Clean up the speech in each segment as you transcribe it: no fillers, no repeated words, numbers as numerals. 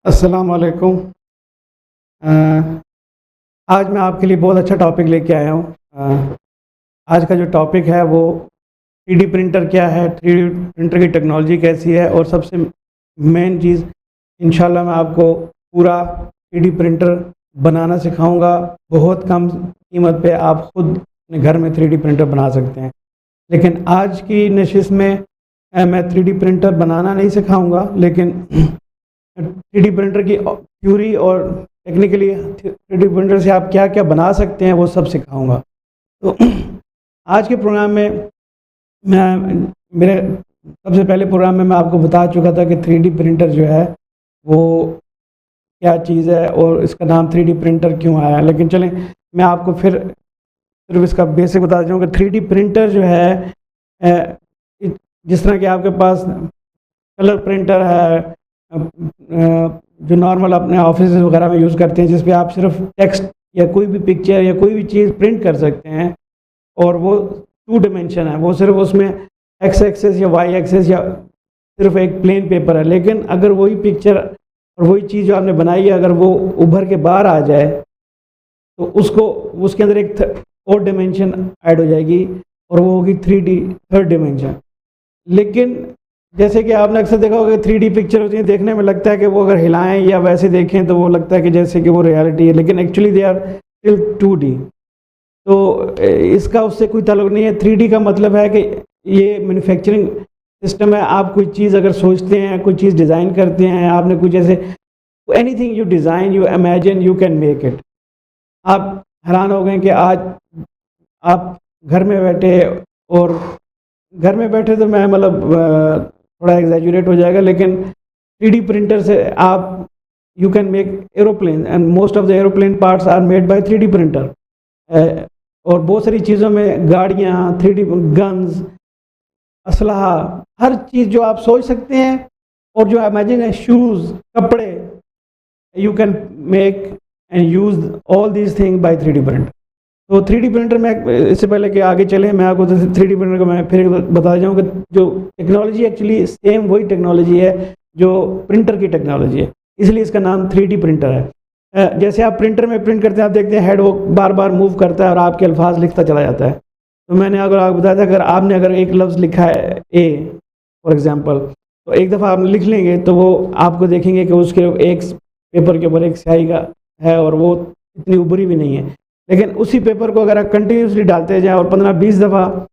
अस्सलाम वालेकुम। अ, आज मैं आपके लिए बहुत अच्छा टॉपिक लेके आया हूँ। आज का जो टॉपिक है वो 3D प्रिंटर क्या है, 3D प्रिंटर की टेक्नोलॉजी कैसी है और सबसे मेन चीज़ इंशाल्लाह मैं आपको पूरा 3D प्रिंटर बनाना सिखाऊंगा। बहुत कम कीमत पे आप खुद अपने घर में 3D प्रिंटर बना सकते हैं। लेकिन आज की नशिश में मैं 3D प्रिंटर बनाना नहीं सिखाऊंगा, लेकिन 3D प्रिंटर की थ्योरी और टेक्निकली 3D प्रिंटर से आप क्या क्या बना सकते हैं वो सब सिखाऊंगा। तो आज के प्रोग्राम में मैं मेरे सबसे पहले प्रोग्राम में मैं आपको बता चुका था कि 3D प्रिंटर जो है वो क्या चीज़ है और इसका नाम 3D प्रिंटर क्यों आया। लेकिन चलें, मैं आपको फिर सिर्फ इसका बेसिक बता दूँ कि 3D प्रिंटर जो है जिस तरह के आपके पास कलर प्रिंटर है, जो नॉर्मल अपने ऑफिस वगैरह में यूज़ करते हैं, जिस पे आप सिर्फ टेक्स्ट या कोई भी पिक्चर या कोई भी चीज़ प्रिंट कर सकते हैं और वो 2 डायमेंशन है, वो सिर्फ उसमें एक्स एक्सेस या वाई एक्सेस या सिर्फ एक प्लेन पेपर है। लेकिन अगर वही पिक्चर और वही चीज़ जो आपने बनाई है अगर वो उभर के बाहर आ जाए तो उसको उसके अंदर एक और डायमेंशन ऐड हो जाएगी और वो होगी 3D, थर्ड डायमेंशन। लेकिन जैसे कि आपने अक्सर देखा होगा 3D पिक्चर होती है, देखने में लगता है कि वो अगर हिलाएं या वैसे देखें तो वो लगता है कि जैसे कि वो रियलिटी है, लेकिन actually they are still 2D। तो इसका उससे कोई ताल्लुक नहीं है। 3D का मतलब है कि ये मैन्युफैक्चरिंग सिस्टम है। आप कोई चीज़ अगर सोचते हैं, कोई चीज़ डिज़ाइन करते हैं, आपने कुछ जैसे anything you design, you imagine, you can make it. आप हैरान हो गए कि आज आप घर में बैठे, और घर में बैठे तो मैं मतलब थोड़ा एग्जैजुरेट हो जाएगा, लेकिन 3D प्रिंटर से आप you can make aeroplane and most of the aeroplane parts are made by 3D printer. और बहुत सारी चीज़ों में गाड़ियाँ, 3D गन्स, असलहा, हर चीज़ जो आप सोच सकते हैं और जो इमेजिन है, शूज़, कपड़े, you can make and use all these thing by 3D printer. तो 3D प्रिंटर में इससे पहले कि आगे चले मैं आपको 3D प्रिंटर को मैं फिर बता जाऊँ कि जो टेक्नोलॉजी एक्चुअली सेम वही टेक्नोलॉजी है जो प्रिंटर की टेक्नोलॉजी है, इसलिए इसका नाम 3D प्रिंटर है। जैसे आप प्रिंटर में प्रिंट करते हैं, आप देखते हैं हेड वो बार बार मूव करता है और आपके अल्फाज लिखता चला जाता है। तो मैंने अगर आपको बताया था, अगर आपने अगर एक लफ्ज़ लिखा है ए फॉर एग्जांपल, तो एक दफ़ा आप लिख लेंगे तो वो आपको देखेंगे कि उसके एक पेपर के ऊपर एक स्याही का है और वो इतनी उभरी भी नहीं है। लेकिन उसी पेपर को अगर आप कंटिन्यूसली डालते जाएं और 15-20 दफ़ा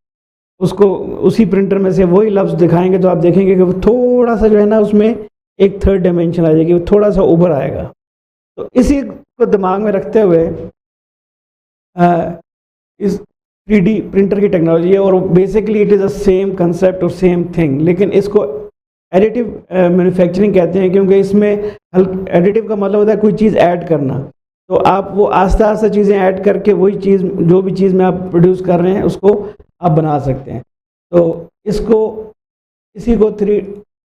उसको उसी प्रिंटर में से वही लफ्ज़ दिखाएंगे तो आप देखेंगे कि वो थोड़ा सा जो है ना, उसमें एक थर्ड डायमेंशन आ जाएगी, वो थोड़ा सा उभर आएगा। तो इसी को दिमाग में रखते हुए इस 3D प्रिंटर की टेक्नोलॉजी है, और basically it is a same concept और सेम थिंग, लेकिन इसको एडिटिव मैन्युफैक्चरिंग कहते हैं, क्योंकि इसमें एडिटिव का मतलब होता है कोई चीज़ ऐड करना। तो आप वो आस्ते आस्ते चीज़ें ऐड करके वही चीज़, जो भी चीज़ में आप प्रोड्यूस कर रहे हैं उसको आप बना सकते हैं। तो इसको इसी को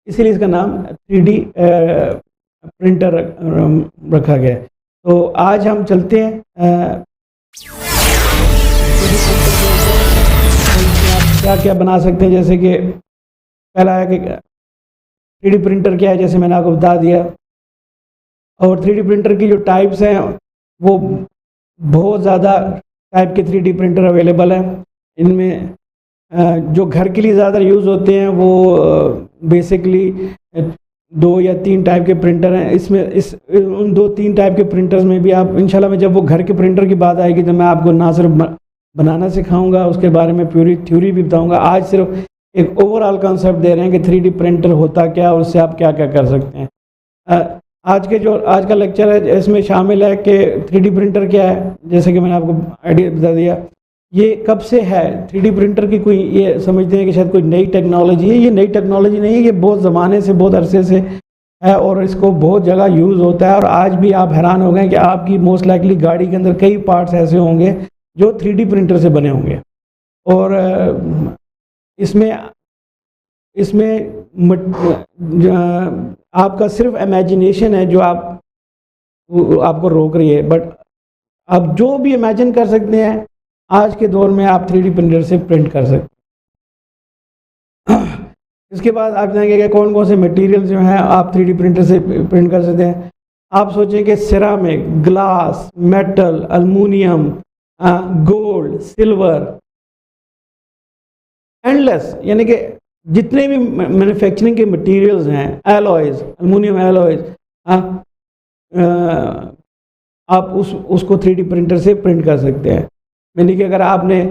इसीलिए इसका नाम 3D प्रिंटर रखा गया है। तो आज हम चलते हैं क्या क्या बना सकते हैं। जैसे कि पहला है कि 3D प्रिंटर क्या है, जैसे मैंने आपको बता दिया। और 3D प्रिंटर की जो टाइप्स हैं वो बहुत ज़्यादा टाइप के 3D प्रिंटर अवेलेबल हैं। इनमें जो घर के लिए ज़्यादा यूज़ होते हैं वो बेसिकली 2 या 3 टाइप के प्रिंटर हैं। इसमें उन 2-3 टाइप के प्रिंटर्स में भी आप इंशाल्लाह में, जब वो घर के प्रिंटर की बात आएगी तो मैं आपको ना सिर्फ बनाना सिखाऊंगा, उसके बारे में पूरी थ्योरी भी बताऊंगा। आज सिर्फ एक ओवरऑल कंसेप्ट दे रहे हैं कि 3D प्रिंटर होता क्या और उससे आप क्या क्या कर सकते हैं। आज का लेक्चर है, इसमें शामिल है कि 3D प्रिंटर क्या है। जैसे कि मैंने आपको आइडिया बता दिया, ये कब से है 3D प्रिंटर की, कोई ये समझते हैं कि शायद कोई नई टेक्नोलॉजी है। ये नई टेक्नोलॉजी नहीं है, ये बहुत ज़माने से, बहुत अरसे से है और इसको बहुत जगह यूज़ होता है। और आज भी आप हैरान हो गए कि आपकी मोस्ट लाइकली गाड़ी के अंदर कई पार्ट्स ऐसे होंगे जो 3D प्रिंटर से बने होंगे। और इसमें आपका सिर्फ इमेजिनेशन है जो आपको रोक रही है, बट आप जो भी इमेजिन कर सकते हैं आज के दौर में आप 3D प्रिंटर से प्रिंट कर सकते हैं। इसके बाद आप जानेंगे कि कौन कौन से मटेरियल जो हैं आप 3D प्रिंटर से प्रिंट कर सकते हैं। आप सोचें कि ceramic, glass, metal, aluminium, gold, silver, endless, यानी कि जितने भी मैन्युफैक्चरिंग के मटेरियल्स हैं, एलॉयज, एल्युमिनियम एलॉयज, आप उसको 3D प्रिंटर से प्रिंट कर सकते हैं। यानी कि अगर आपने,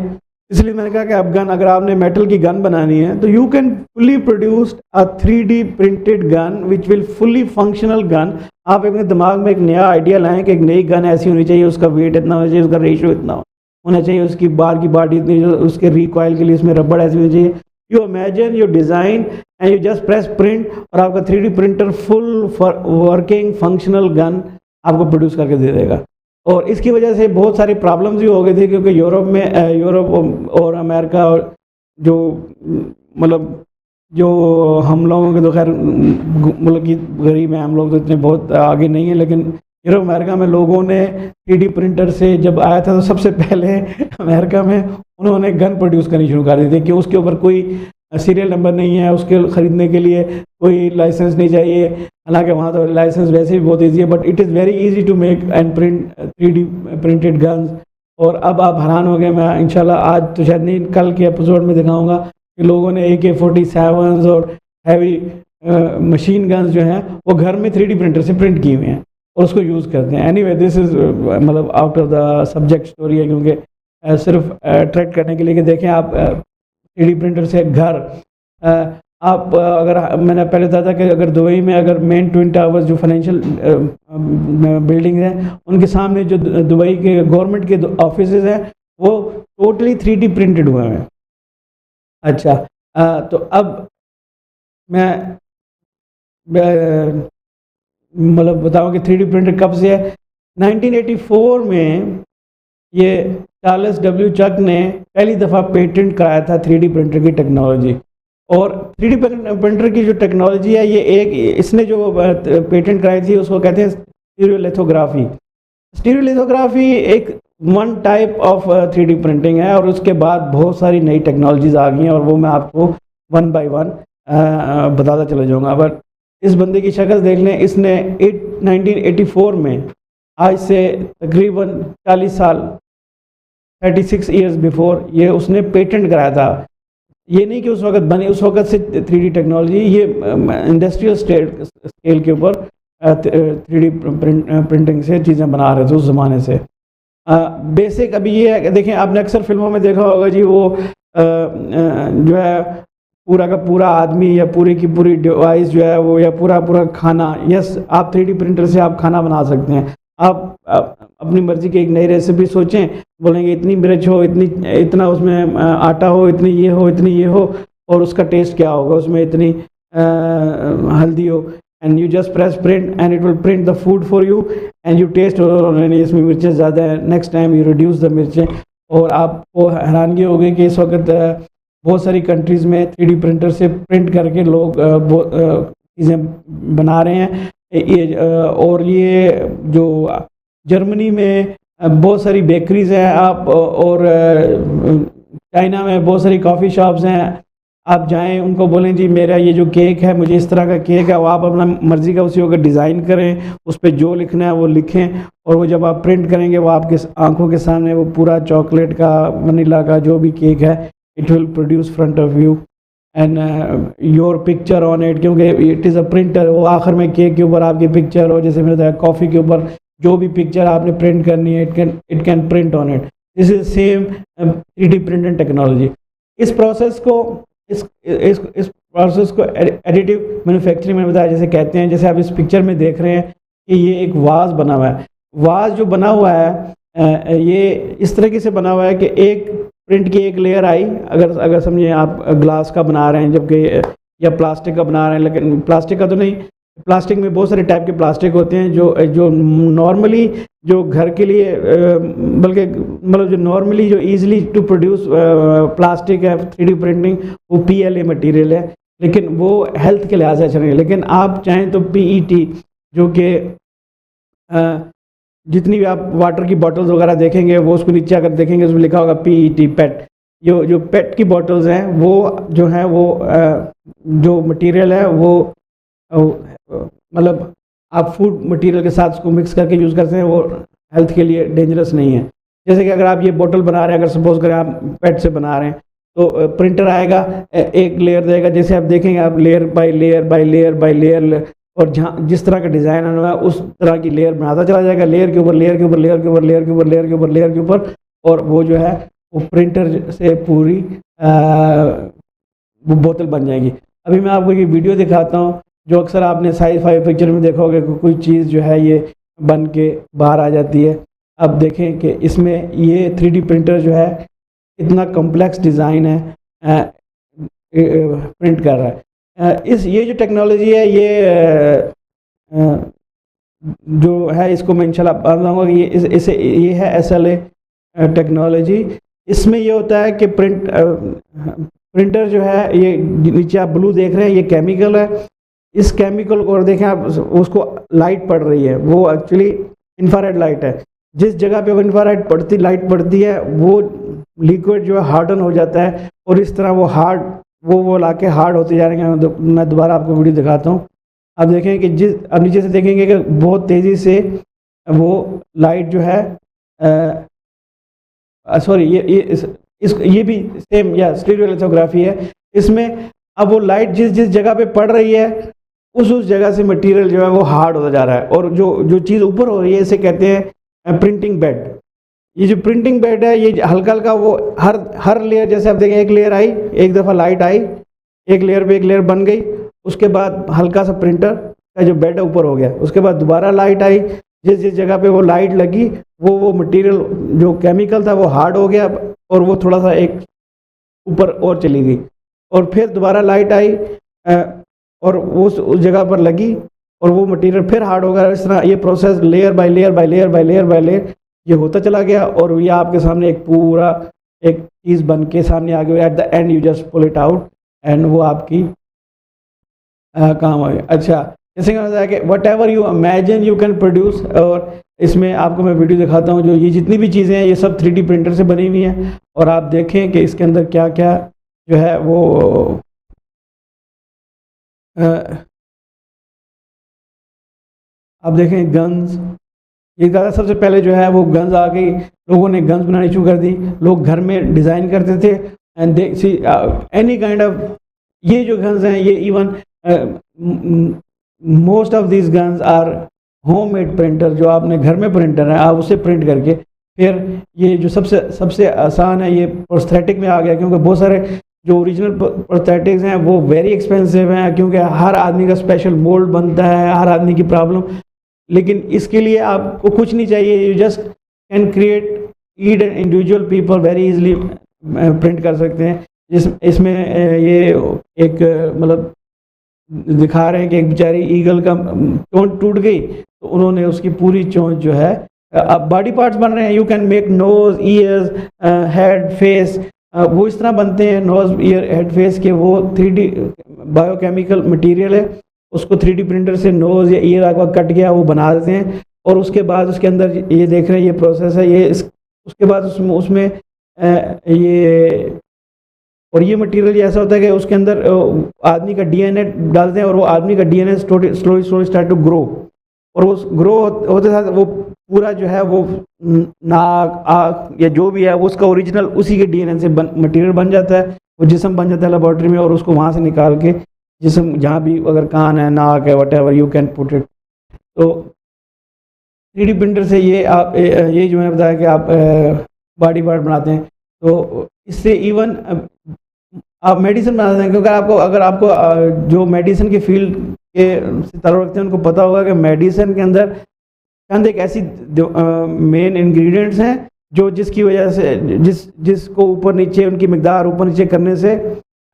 इसलिए मैंने कहा कि अब गन, अगर आपने मेटल की गन बनानी है तो you can fully produce a 3D printed gun which will fully functional gun. आप अपने दिमाग में एक नया आइडिया लाएं कि एक नई गन ऐसी होनी चाहिए, उसका वेट इतना होना चाहिए, उसका रेशियो इतना होना चाहिए, उसकी बार की बॉडी इतनी, उसके रिकॉइल के लिए इसमें रबड़ ऐसी होनी चाहिए। You imagine, you design and you just press print और आपका 3D printer full working functional gun आपको प्रोड्यूस करके दे देगा। और इसकी वजह से बहुत सारी प्रॉब्लम्स भी हो गई थी, क्योंकि यूरोप और अमेरिका और जो मतलब जो हम लोगों के तो खैर मुल्क की गरीब हैं, हम लोग तो इतने बहुत आगे नहीं हैं, लेकिन यूरोप अमेरिका में लोगों ने 3D प्रिंटर से जब आया था तो सबसे पहले अमेरिका में उन्होंने गन प्रोड्यूस करनी शुरू कर दी थी कि उसके ऊपर कोई सीरियल नंबर नहीं है, उसके ख़रीदने के लिए कोई लाइसेंस नहीं चाहिए। हालांकि वहाँ तो लाइसेंस वैसे भी बहुत इजी है, but it is very easy to make and print 3D printed guns. और अब आप हैरान हो गए, मैं इंशाल्लाह आज तो शायद नहीं, कल के एपिसोड में दिखाऊंगा कि लोगों ने AK-47 और हैवी मशीन गन्स जो हैं वो घर में 3D प्रिंटर से प्रिंट किए हुए हैं और उसको यूज़ करते हैं। एनीवे, दिस इज़ मतलब out of the subject story है, क्योंकि सिर्फ अट्रैक्ट करने के लिए कि देखें आप 3D प्रिंटर से घर, आप अगर मैंने पहले बताया था कि अगर दुबई में अगर मेन ट्विन टावर्स जो फाइनेंशियल बिल्डिंग हैं उनके सामने जो दुबई के गवर्नमेंट के ऑफिस हैं वो टोटली 3D प्रिंटेड हुए हैं। अच्छा, तो अब मैं मतलब बताऊं कि 3D प्रिंटर कब से है। 1984 में ये चार्ल्स डब्ल्यू चक ने पहली दफ़ा पेटेंट कराया था 3D प्रिंटर की टेक्नोलॉजी। और 3D प्रिंटर की जो टेक्नोलॉजी है ये इसने जो पेटेंट कराई थी उसको कहते हैं स्टीरियोलिथोग्राफी। स्टीरियोलिथोग्राफी एक one type of 3D printing है, और उसके बाद बहुत सारी नई टेक्नोलॉजीज आ गई हैं और वो मैं आपको वन बाय वन बताता चला जाऊँगा। बट इस बंदे की शक्ल देख लें, इसने 1984 में, आज से तकरीबन 40 साल, 36 ईयर्स बिफोर, ये उसने पेटेंट कराया था। ये नहीं कि उस वक्त बनी, उस वक्त से 3D टेक्नोलॉजी, ये इंडस्ट्रियल स्केल के ऊपर 3D प्रिंटिंग से चीज़ें बना रहे थे उस ज़माने से। बेसिक अभी ये है कि देखें, आपने अक्सर फिल्मों में देखा होगा जी, वो जो है पूरा का पूरा आदमी या पूरी की पूरी डिवाइस जो है वो, या पूरा पूरा खाना, यस, आप 3D प्रिंटर से आप खाना बना सकते हैं। आप अपनी मर्ज़ी की एक नई रेसिपी सोचें, बोलेंगे इतनी मिर्च हो, इतना उसमें आटा हो, इतनी ये हो, इतनी ये हो, और उसका टेस्ट क्या होगा, उसमें इतनी हल्दी हो, and you just press print and it will print the food for you and you taste. और इसमें मिर्चें ज़्यादा है, next time you reduce the मिर्चें। और आपको हैरानगी होगी कि इस वक्त बहुत सारी कंट्रीज़ में 3D प्रिंटर से प्रिंट करके लोग चीज़ें बना रहे हैं। और ये जो जर्मनी में बहुत सारी बेकरीज़ हैं, आप, और चाइना में बहुत सारी कॉफ़ी शॉप्स हैं, आप जाएं उनको बोलें जी मेरा ये जो केक है, मुझे इस तरह का केक है, वो आप अपना मर्ज़ी का उसी वक्त डिज़ाइन करें, उस पर जो लिखना है वो लिखें, और वो जब आप प्रिंट करेंगे वो आपके आंखों के सामने वो पूरा चॉकलेट का, वनीला का जो भी केक है, it will produce front of you and your picture on it, क्योंकि इट इज़ अ प्रिंटर। वो आखिर में केक के ऊपर आपकी पिक्चर हो, जैसे मैंने बताया कॉफ़ी के ऊपर जो भी पिक्चर आपने प्रिंट करनी है, it can print on it. This is same 3D printing technology. इस प्रोसेस को एडिटिव मैन्युफैक्चरिंग में बताया, जैसे कहते हैं, जैसे आप इस पिक्चर में देख रहे हैं कि ये एक वाज बना हुआ है। वाज जो बना हुआ है ये इस तरीके से बना हुआ है कि एक प्रिंट की एक लेयर आई, अगर समझिए आप ग्लास का बना रहे हैं, जबकि या प्लास्टिक का बना रहे हैं, लेकिन प्लास्टिक का तो नहीं, प्लास्टिक में बहुत सारे टाइप के प्लास्टिक होते हैं जो नॉर्मली जो घर के लिए, बल्कि मतलब जो नॉर्मली जो इजीली टू प्रोड्यूस प्लास्टिक है 3D प्रिंटिंग, वो PLA मटेरियल है, लेकिन वो हेल्थ के लिहाज से अच्छा नहीं है। लेकिन आप चाहें तो PET, जो कि जितनी भी आप वाटर की बॉटल्स वगैरह देखेंगे, वो उसको नीचे अगर देखेंगे उसमें लिखा होगा PET, पेट। जो पेट की बॉटल्स हैं वो जो हैं वो जो मटेरियल है वो मतलब आप फूड मटेरियल के साथ उसको मिक्स करके यूज़ करते हैं, वो हेल्थ के लिए डेंजरस नहीं है। जैसे कि अगर आप ये बोतल बना रहे हैं, अगर सपोज करें आप पेट से बना रहे हैं, तो प्रिंटर आएगा, एक लेयर देगा, जैसे आप देखेंगे आप layer by layer by layer by layer, और जहाँ जिस तरह का डिज़ाइन आना है उस तरह की लेयर बनाता चला जाएगा, लेयर के ऊपर लेयर के ऊपर लेयर के ऊपर लेयर के ऊपर लेयर के ऊपर लेयर के ऊपर, और वो जो है वो प्रिंटर से पूरी वो बोतल बन जाएगी। अभी मैं आपको ये वीडियो दिखाता हूँ, जो अक्सर आपने साई-फाई पिक्चर में देखा होगा कि कोई चीज़ जो है ये बन के बाहर आ जाती है। अब देखें कि इसमें ये 3D प्रिंटर जो है इतना कॉम्प्लेक्स डिज़ाइन है, प्रिंट कर रहा है। इस ये जो टेक्नोलॉजी है ये जो है इसको मैं इंशाल्लाह बताऊँगा कि ये है SLA टेक्नोलॉजी। इसमें ये होता है कि प्रिंटर जो है, ये नीचे आप ब्लू देख रहे हैं, ये केमिकल है। इस केमिकल को और देखें आप, उसको लाइट पड़ रही है, वो एक्चुअली इंफ्रारेड लाइट है। जिस जगह पे वो इंफ्रारेड लाइट पड़ती है वो लिक्विड जो है हार्डन हो जाता है, और इस तरह वो लाके हार्ड होते जा रहे हैं। मैं दोबारा आपको वीडियो दिखाता हूँ। आप देखें कि अब नीचे से देखेंगे कि बहुत तेज़ी से वो लाइट जो है सॉरी ये भी सेम या स्टीरियोलिथोग्राफी है। इसमें अब वो लाइट जिस जगह पे पड़ रही है उस जगह से मटेरियल जो है वो हार्ड होता जा रहा है, और जो चीज़ ऊपर हो रही है इसे कहते हैं प्रिंटिंग बेड। ये जो प्रिंटिंग बेड है ये हल्का हल्का वो हर लेयर, जैसे आप देखें एक लेयर आई, एक दफ़ा लाइट आई, एक लेयर पे एक लेयर बन गई, उसके बाद हल्का सा प्रिंटर का जो बेड है ऊपर हो गया, उसके बाद दोबारा लाइट आई, जिस जगह पे वो लाइट लगी वो मटेरियल जो केमिकल था वो हार्ड हो गया, और वो थोड़ा सा एक ऊपर और चली गई, और फिर दोबारा लाइट आई और उस जगह पर लगी और वो मटेरियल फिर हार्ड हो गया। इस तरह ये process layer by layer by layer by layer by layer ये होता चला गया, और ये आपके सामने एक पूरा एक चीज़ बन के सामने आ गई। At the end you just pull it out and वो आपकी काम आ गया। अच्छा, जैसे कि बताया कि what ever you imagine you can produce, और इसमें आपको मैं वीडियो दिखाता हूँ, जो ये जितनी भी चीज़ें हैं ये सब 3D प्रिंटर से बनी हुई हैं, और आप देखें कि इसके अंदर क्या क्या जो है वो आप देखें गन्स, ये ज़्यादा सबसे पहले जो है वो गन्स आ गई, लोगों ने गन्स बनानी शुरू कर दी, लोग घर में डिज़ाइन करते थे and they see any kind of, ये जो गन्स हैं ये even most of these guns are homemade printer, जो आपने घर में प्रिंटर है आप उससे प्रिंट करके, फिर ये जो सबसे आसान है ये प्रोस्थेटिक में आ गया, क्योंकि बहुत सारे जो ओरिजिनल प्रोस्थेटिक्स हैं वो वेरी एक्सपेंसिव हैं, क्योंकि हर आदमी का स्पेशल मोल्ड बनता है, हर आदमी की प्रॉब्लम। लेकिन इसके लिए आपको कुछ नहीं चाहिए, you just can create ID and individual people very easily print कर सकते हैं। इसमें ये एक मतलब दिखा रहे हैं कि एक बेचारी ईगल का चोंच टूट गई, तो उन्होंने उसकी पूरी चोंच जो है, अब बॉडी पार्ट्स बन रहे हैं, you can make nose, ears, head, face, वो इस तरह बनते हैं नोज, ईयर, हेड, फेस के। वो 3D बायोकेमिकल मटेरियल है, उसको 3D प्रिंटर से नोज या ईयर आपका कट गया वो बना देते हैं, और उसके बाद उसके अंदर ये देख रहे हैं ये प्रोसेस है, ये उसके बाद उसमें ये, और ये मटेरियल ऐसा होता है कि उसके अंदर आदमी का DNA डालते हैं, और वो आदमी का DNA slowly start to grow, और वो ग्रो होते साथ वो पूरा जो है वो नाक, आँख या जो भी है वो उसका ओरिजिनल उसी के DNA से मटेरियल बन जाता है, वो जिस्म बन जाता है लेबॉर्ट्री में, और उसको वहाँ से निकाल के जिस्म जहाँ भी अगर कान है, नाक है, what ever you can put it. तो 3D प्रिंटर से ये आप ये जो मैंने बताया कि आप बॉडी पार्ट बनाते हैं, तो इससे इवन आप मेडिसिन बना सकते हैं, क्योंकि अगर आपको जो मेडिसिन के फील्ड के से ताल्लुक़ रखते हैं उनको पता होगा कि मेडिसिन के अंदर चंद एक ऐसी मेन इंग्रेडिएंट्स हैं जो जिसकी वजह से जिसको ऊपर नीचे उनकी मिकदार ऊपर नीचे करने से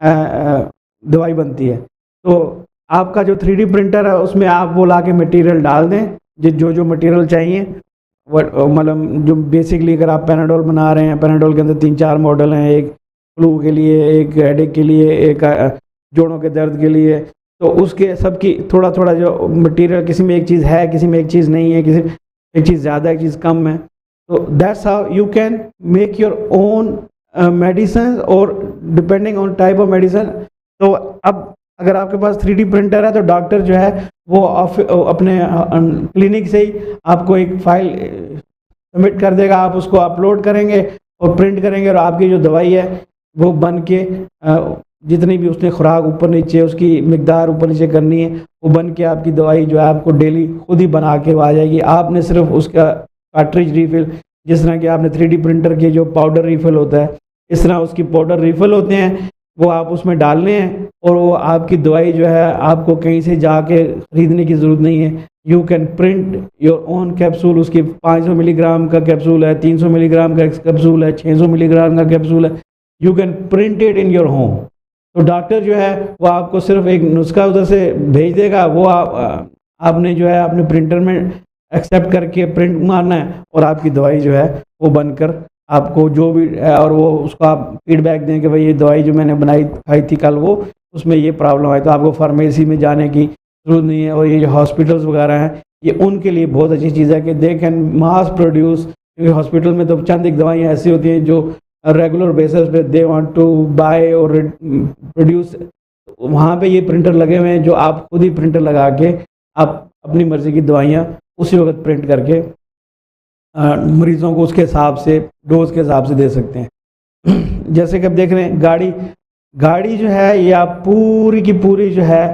दवाई बनती है। तो आपका जो 3D प्रिंटर है उसमें आप वो ला के मटीरियल डाल दें, जो मटीरियल चाहिए, मतलब जो बेसिकली अगर आप पैनाडोल बना रहे हैं, पैनाडोल के अंदर 3-4 मॉडल हैं, एक फ्लू के लिए, एक हेडेक के लिए, एक जोड़ों के दर्द के लिए, तो उसके सबकी थोड़ा थोड़ा जो मटेरियल, किसी में एक चीज़ है, किसी में एक चीज़ नहीं है, किसी एक चीज़ ज़्यादा एक चीज़ कम है, तो that's how you can make your own medicine, और depending on type of medicine. तो अब अगर आपके पास 3D प्रिंटर है तो डॉक्टर जो है वो अपने क्लिनिक से ही आपको एक फाइल सबमिट कर देगा, आप उसको अपलोड करेंगे और प्रिंट करेंगे और आपकी जो दवाई है वो बन के जितनी भी उसने खुराक ऊपर नीचे उसकी मिकदार ऊपर नीचे करनी है वो बन के आपकी दवाई जो है आपको डेली खुद ही बना के आ जाएगी। आपने सिर्फ उसका कार्ट्रिज रिफिल, जिस तरह कि आपने 3D प्रिंटर के जो पाउडर रिफिल होता है इस तरह उसकी पाउडर रिफिल होते हैं, वो आप उसमें डालने हैं और वो आपकी दवाई जो है आपको कहीं से जाके ख़रीदने की ज़रूरत नहीं है। You can print your own capsule. उसकी 500 मिलीग्राम का कैप्सूल है, 300 मिलीग्राम का कैप्सूल है, 600 मिलीग्राम का कैप्सूल है। You can print it in your home. तो डॉक्टर जो है वो आपको सिर्फ एक नुस्खा उधर से भेज देगा, वो आपने जो है अपने प्रिंटर में एक्सेप्ट करके प्रिंट मारना है और आपकी दवाई जो है वो बनकर आपको जो भी है, और वो उसको आप फीडबैक दें कि भाई ये दवाई जो मैंने बनाई खाई थी कल वो उसमें ये प्रॉब्लम आई। तो आपको फार्मेसी में जाने की ज़रूरत नहीं है। और ये जो हॉस्पिटल्स वगैरह हैं ये उनके लिए बहुत अच्छी चीज़ है कि दे कैन मास प्रोड्यूस, क्योंकि हॉस्पिटल में तो चंद एक दवाइयाँ ऐसी होती हैं जो रेगुलर बेसिस पे दे वांट टू बाय और प्रोड्यूस। वहाँ पे ये प्रिंटर लगे हुए हैं जो आप खुद ही प्रिंटर लगा के आप अपनी मर्ज़ी की दवाइयाँ उसी वक्त प्रिंट करके मरीज़ों को उसके हिसाब से डोज के हिसाब से दे सकते हैं। जैसे कि आप देख रहे हैं गाड़ी जो है ये आप पूरी की पूरी जो है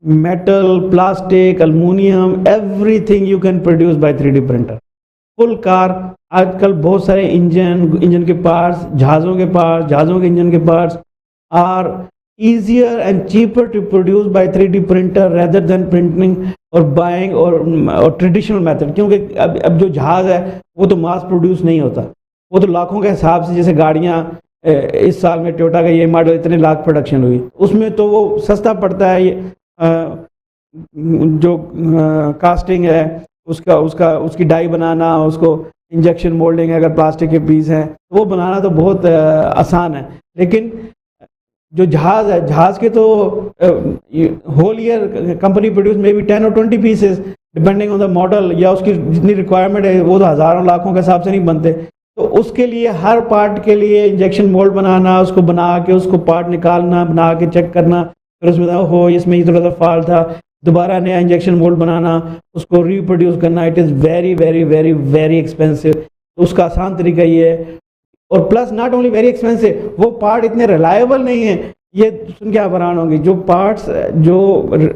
metal, plastic, aluminium, everything you can produce by 3D printer. Full car, आजकल बहुत सारे इंजन के पार्ट्स, जहाज़ों के इंजन के parts are easier and cheaper to produce by 3D printer rather than printing और बाइंग और ट्रेडिशनल मेथड। क्योंकि अब जो जहाज़ है वो तो मास प्रोड्यूस नहीं होता, वो तो लाखों के हिसाब से, जैसे गाड़ियाँ इस साल में टोयोटा का ये मॉडल इतने लाख प्रोडक्शन हुई, उसमें तो वो सस्ता पड़ता है। ये जो कास्टिंग है उसकी डाई बनाना, उसको इंजेक्शन मोल्डिंग अगर प्लास्टिक के पीस हैं वो बनाना तो बहुत आसान है। लेकिन जो जहाज़ है, जहाज़ के तो whole year company produce may be 10 और 20 pieces depending on the model, या उसकी जितनी रिक्वायरमेंट है वो तो हज़ारों लाखों के हिसाब से नहीं बनते। तो उसके लिए हर पार्ट के लिए इंजेक्शन मोल्ड बनाना, उसको बना के उसको पार्ट निकालना, बना के चेक करना, फिर उसमें हो इसमें थोड़ा सा फॉल्ट था, दोबारा नया इंजेक्शन मोल्ड बनाना, उसको रिप्रोड्यूस करना, it is very very very very expensive. तो उसका आसान तरीका ये है। और plus not only very expensive, वो पार्ट इतने रिलायबल नहीं है। ये सुन के आप हैरान होंगे, जो पार्ट्स जो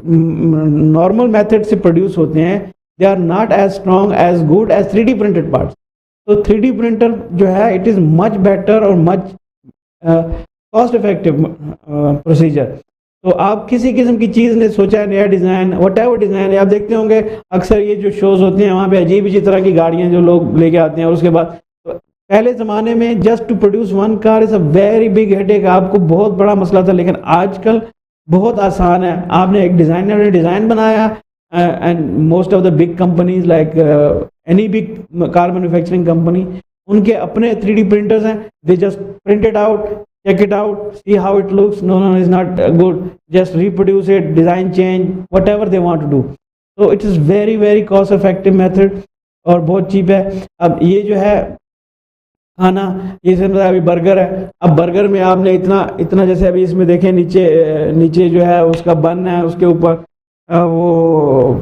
नॉर्मल मेथड से प्रोड्यूस होते हैं they are not as strong as good as 3D printed parts. तो 3D प्रिंटर जो है इट इज़ मच बेटर और मच कॉस्ट इफेक्टिव प्रोसीजर। तो आप किसी किस्म की चीज़ ने सोचा है, नया डिज़ाइन, वट एवर डिज़ाइन है, आप देखते होंगे अक्सर ये जो शोज़ होते हैं वहाँ पे अजीब अजीब तरह की गाड़ियाँ जो लोग लेके आते हैं, और उसके बाद पहले ज़माने में just to produce one car is a very big headache, आपको बहुत बड़ा मसला था। लेकिन आजकल बहुत आसान है। आपने एक डिज़ाइनर ने डिज़ाइन बनाया and most of the big companies like any big car manufacturing company, उनके अपने 3D प्रिंटर्स हैं। They just print it out, check it out, see how it looks, no it's not good, just reproduce it, design change, whatever they want to do. So it is very very cost effective method और बहुत cheap है। अब ये जो है खाना, ये से अभी बर्गर है, अब बर्गर में आपने इतना जैसे अभी इसमें देखें नीचे जो है उसका बन है, उसके ऊपर वो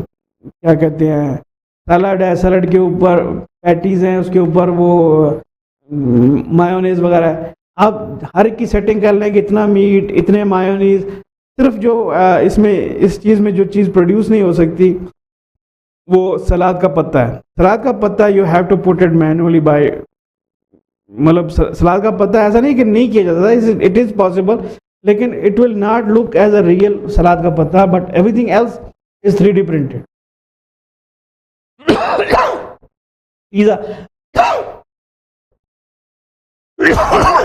क्या कहते हैं सलाड है, सलाड के ऊपर पैटीज हैं, उसके ऊपर वो मायोनीज वगैरह है। आप हर एक की सेटिंग कर लें कि इतना मीट, इतने मायोनीज, सिर्फ जो इसमें इस चीज़ में जो चीज़ प्रोड्यूस नहीं हो सकती वो सलाद का पत्ता है। सलाद का पत्ता you have to put it manually by, मतलब सलाद का पत्ता ऐसा नहीं कि नहीं किया जाता, इट इज़ पॉसिबल, लेकिन it will not look as a real salad का पत्ता, but everything else is 3D printed. Pizza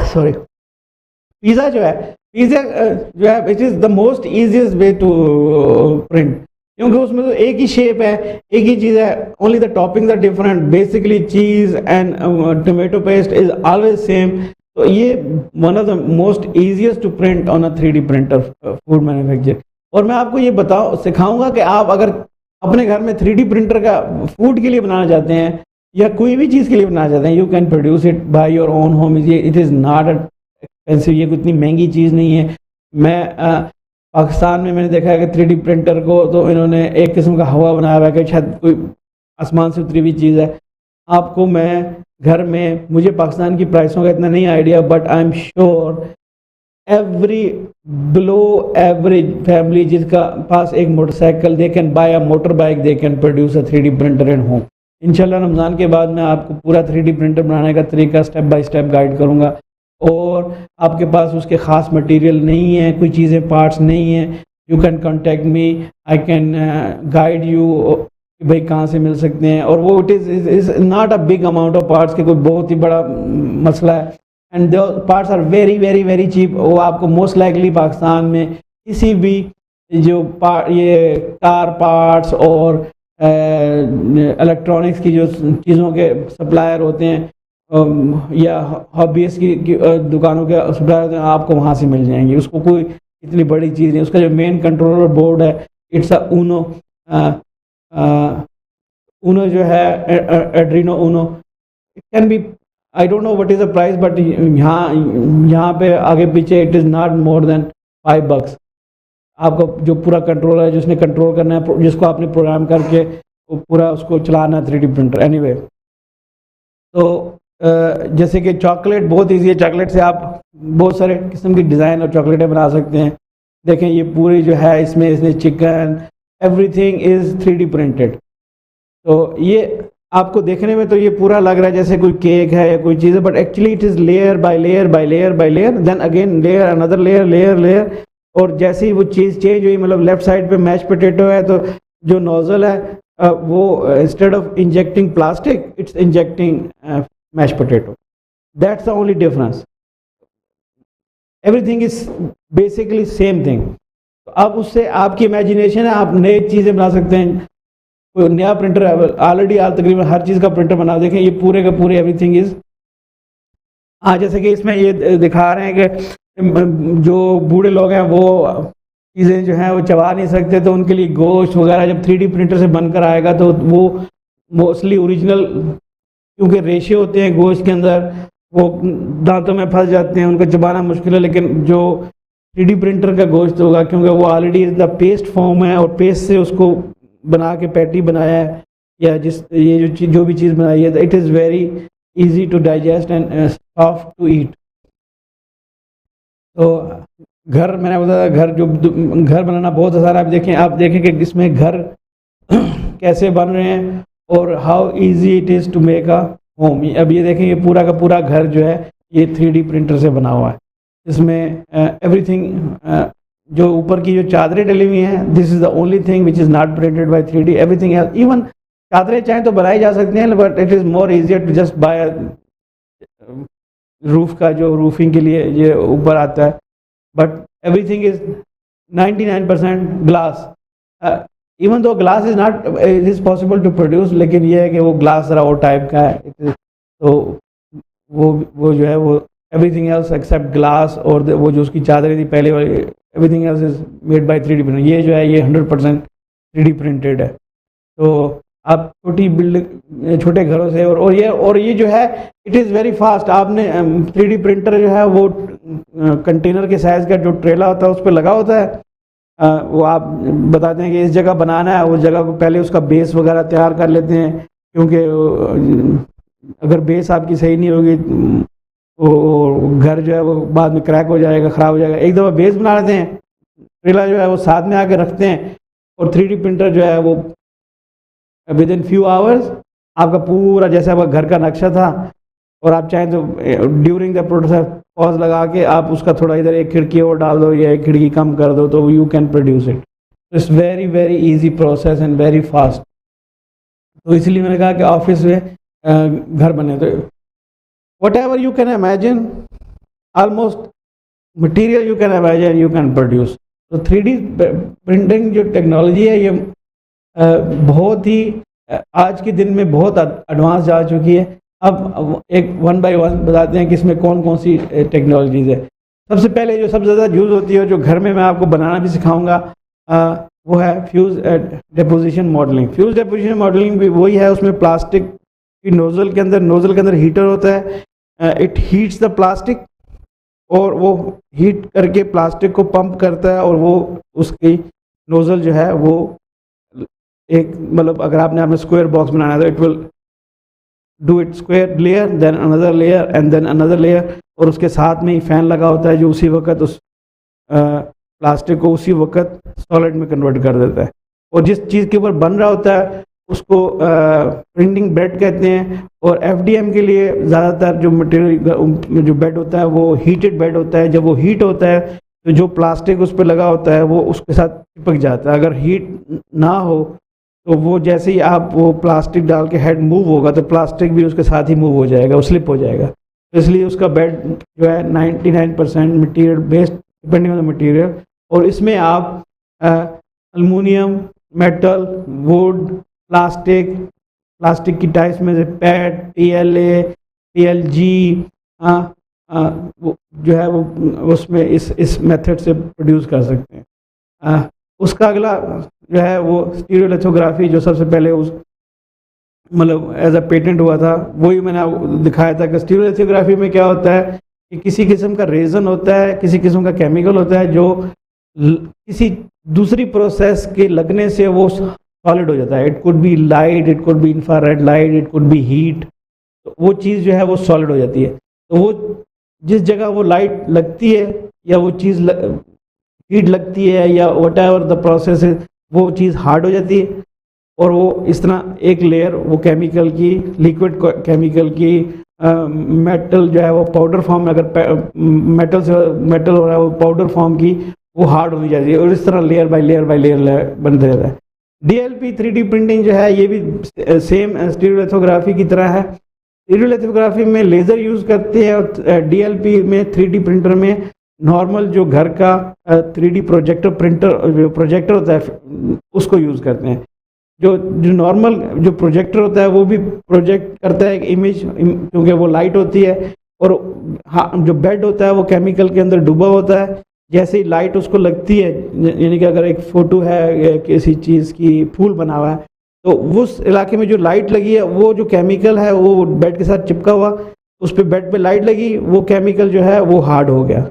sorry pizza जो है it is the most easiest way to print, क्योंकि उसमें तो एक ही शेप है, एक ही चीज़ है, only the toppings are different, basically cheese and tomato paste is always same. तो ये one of the most easiest to print on a 3D printer food manufacture. और मैं आपको ये सिखाऊंगा कि आप अगर अपने घर में 3D प्रिंटर का फूड के लिए बनाना चाहते हैं या कोई भी चीज़ के लिए बनाना चाहते हैं, you can produce it by your own home. It is not expensive, ये कोई इतनी महंगी चीज़ नहीं है। मैं पाकिस्तान में मैंने देखा है कि 3D प्रिंटर को तो इन्होंने एक किस्म का हवा बनाया हुआ है कि शायद कोई आसमान से उतरी हुई चीज़ है। आपको मैं घर में, मुझे पाकिस्तान की प्राइसों का इतना नहीं idea, but I am sure every below average family जिसका पास एक motorcycle, they can buy a motor bike, they can produce a 3D printer in home. इंशाल्लाह रमज़ान के बाद मैं आपको पूरा 3D प्रिंटर बनाने का तरीका स्टेप बाय स्टेप गाइड करूँगा। और आपके पास उसके ख़ास मटेरियल नहीं है, कोई चीज़ें पार्ट्स नहीं हैं, you can contact me, I can guide you कि भाई कहाँ से मिल सकते हैं। और वो it is not a big amount of parts, के कोई बहुत ही बड़ा मसला है। And the parts are very very very cheap. वो आपको मोस्ट लाइकली पाकिस्तान में किसी भी जो ये कार पार्ट्स और इलेक्ट्रॉनिक्स की जो चीज़ों के सप्लायर होते हैं या हॉबीज की दुकानों के सप्लायर होते हैं, आपको वहाँ से मिल जाएंगे। उसको कोई इतनी बड़ी चीज़ नहीं। उसका जो मेन कंट्रोलर बोर्ड है, इट्स अ ऊनो, ऊनो जो है Adreno Uno, it can B, I don't know what is the price, but यहाँ पे आगे पीछे it is not more than $5। आपका जो पूरा कंट्रोलर है, जिसने कंट्रोल करना है, जिसको आपने प्रोग्राम करके वो पूरा उसको चलाना है 3D प्रिंटर। एनीवे, तो जैसे कि चॉकलेट बहुत ईजी है। चॉकलेट से आप बहुत सारे किस्म की डिज़ाइन और चॉकलेटें बना सकते हैं। देखें ये पूरी जो है इसमें chicken everything is 3D printed. तो ये आपको देखने में तो ये पूरा लग रहा है जैसे कोई केक है या कोई चीज़ है, but actually it is layer by layer by layer by layer, then again layer, another layer, layer layer. और जैसे ही वो चीज़ चेंज हुई, मतलब लेफ्ट साइड पे मैश पोटैटो है, तो जो नोज़ल है वो instead of injecting plastic, it's injecting mash potato. That's the only difference. Everything is basically same thing. तो अब उससे आपकी इमेजिनेशन है, आप नई चीज़ें बना सकते हैं। कोई नया प्रिंटर ऑलरेडी तकरीबन हर चीज़ का प्रिंटर बना, देखें ये पूरे का पूरे एवरीथिंग इज। हाँ, जैसे कि इसमें ये दिखा रहे हैं कि जो बूढ़े लोग हैं वो चीज़ें जो हैं वो चबा नहीं सकते, तो उनके लिए गोश्त वगैरह जब 3D प्रिंटर से बनकर आएगा तो वो मोस्टली ओरिजिनल, क्योंकि रेशे होते हैं गोश्त के अंदर, वो दांतों में फंस जाते हैं, उनको चबाना मुश्किल है। लेकिन जो 3D प्रिंटर का गोश्त होगा, क्योंकि वो ऑलरेडी द पेस्ट फॉर्म है और पेस्ट से उसको बना के पैटी बनाया है, या ये जो भी चीज़ बनाई है, it is very easy to digest and soft to eat. तो घर, मैंने बताया घर बनाना बहुत आसान है। आप देखें कि इसमें घर कैसे बन रहे हैं और how easy it is to make a home. अब ये देखें, ये पूरा का पूरा घर जो है ये 3D प्रिंटर से बना हुआ है। इसमें एवरीथिंग, जो ऊपर की जो चादरें डली हुई हैं, this is the only thing which is not printed by 3D। Everything else, even चादरें चाहें तो बनाई जा सकती हैं, but it is more easier to just buy roof का जो रूफिंग के लिए ये ऊपर आता है। But everything is 99% glass. Even though glass is not it is possible to produce, लेकिन ये है कि वो ग्लास ज़रा वो टाइप का है, तो वो जो है वो एवरीथिंग एल्स एक्सेप्ट ग्लास और वो जो उसकी चादरें थी पहले वाली, everything else is made by 3D printer. ये जो है ये 100% 3D प्रिंटेड है। तो आप छोटी बिल्डिंग, छोटे घरों से, और ये जो है इट इज़ वेरी फास्ट। आपने 3D प्रिंटर जो है वो कंटेनर के साइज़ का जो ट्रेला होता है उस पर लगा होता है। वो आप बताते हैं कि इस जगह बनाना है, उस जगह को पहले उसका बेस वगैरह तैयार कर लेते हैं, क्योंकि अगर बेस आपकी सही नहीं होगी वो घर जो है वो बाद में क्रैक हो जाएगा, ख़राब हो जाएगा। एक दफ़ा बेस बना लेते हैं, ट्रेला जो है वो साथ में आके रखते हैं, और 3D प्रिंटर जो है वो विद इन फ्यू आवर्स आपका पूरा, जैसे आपका घर का नक्शा था, और आप चाहें तो ड्यूरिंग द प्रोसेस पॉज लगा के आप उसका थोड़ा इधर एक खिड़की और डाल दो या एक खिड़की कम कर दो, तो you can produce it. It's very very easy process and very fast. तो इसलिए मैंने कहा कि ऑफिस में घर बने, तो what ever you can imagine, almost material you can imagine, you can produce. तो 3D प्रिंटिंग जो टेक्नोलॉजी है ये बहुत ही आज के दिन में बहुत एडवांस जा चुकी है। अब एक वन बाय वन बताते हैं कि इसमें कौन कौन सी टेक्नोलॉजीज़ है। सबसे पहले जो सबसे ज़्यादा यूज़ होती है, जो घर में मैं आपको बनाना भी सिखाऊंगा, वो है fuse deposition modelling. Fuse deposition modelling भी वही है, उसमें प्लास्टिक की नोज़ल के अंदर हीटर होता है, इट हीट्स द प्लास्टिक और वो हीट करके प्लास्टिक को पंप करता है और वो उसकी नोज़ल जो है वो एक मतलब अगर आपने स्क्वायर बॉक्स बनाना है तो it will do it square layer then another layer and then another layer, और उसके साथ में ही फ़ैन लगा होता है जो उसी वक्त उस प्लास्टिक को उसी वक्त सॉलिड में कन्वर्ट कर देता है। और जिस चीज़ के ऊपर बन रहा होता है उसको प्रिंटिंग बेड कहते हैं। और एफडीएम के लिए ज़्यादातर जो मटेरियल जो बेड होता है वो हीटेड बेड होता है। जब वो हीट होता है तो जो प्लास्टिक उस पर लगा होता है वो उसके साथ चिपक जाता है। अगर हीट ना हो तो वो जैसे ही आप वो प्लास्टिक डाल के हेड मूव होगा तो प्लास्टिक भी उसके साथ ही मूव हो जाएगा, वो स्लिप हो जाएगा। तो इसलिए उसका बेड जो है 99% material based depending on the material. और इसमें आप अल्मुनियम, मेटल, वुड, प्लास्टिक की टाइप्स में से पैट, पीएलए, पीएलजी वो जो है वो उसमें इस मेथड से प्रोड्यूस कर सकते हैं। उसका अगला जो है वो स्टीरियोलिथोग्राफी, जो सबसे पहले उस मतलब एज अ पेटेंट हुआ था, वही मैंने आपको दिखाया था कि स्टीरियोलिथोग्राफी में क्या होता है कि किसी किस्म का रेजन होता है, किसी किस्म का केमिकल होता है जो किसी दूसरी प्रोसेस के लगने से वो सॉलिड हो जाता है। It could be light, it could be infrared light, it could be heat, तो वो चीज़ जो है वो सॉलिड हो जाती है। तो वो जिस जगह वो लाइट लगती है या वो चीज़ हीट लगती है या वट एवर द प्रोसेस है, वो चीज़ हार्ड हो जाती है। और वो इस तरह एक लेयर वो केमिकल की, लिक्विड केमिकल की, मेटल जो है वो पाउडर फॉर्म में, अगर मेटल से मेटल हो रहा है वो पाउडर फॉर्म की, वो हार्ड होनी चाहिए। और इस तरह लेयर बाय लेयर बनते रहता है। डीएलपी 3D प्रिंटिंग जो है ये भी सेम स्टीरियोलिथोग्राफी की तरह है। स्टीरियोलिथोग्राफी में लेज़र यूज़ करते हैं और डीएलपी में 3D प्रिंटर में नॉर्मल जो घर का 3D प्रोजेक्टर होता है उसको यूज़ करते हैं। जो नॉर्मल जो प्रोजेक्टर होता है वो भी प्रोजेक्ट करता है एक इमेज, क्योंकि वो लाइट होती है। और जो बेड होता है वो केमिकल के अंदर डूबा होता है। जैसे ही लाइट उसको लगती है, यानी कि अगर एक फ़ोटो है किसी चीज़ की, फूल बना हुआ है, तो उस इलाके में जो लाइट लगी है वो जो केमिकल है वो बेड के साथ चिपका हुआ, उस पर बेड पे लाइट लगी, वो केमिकल जो है वो हार्ड हो गया।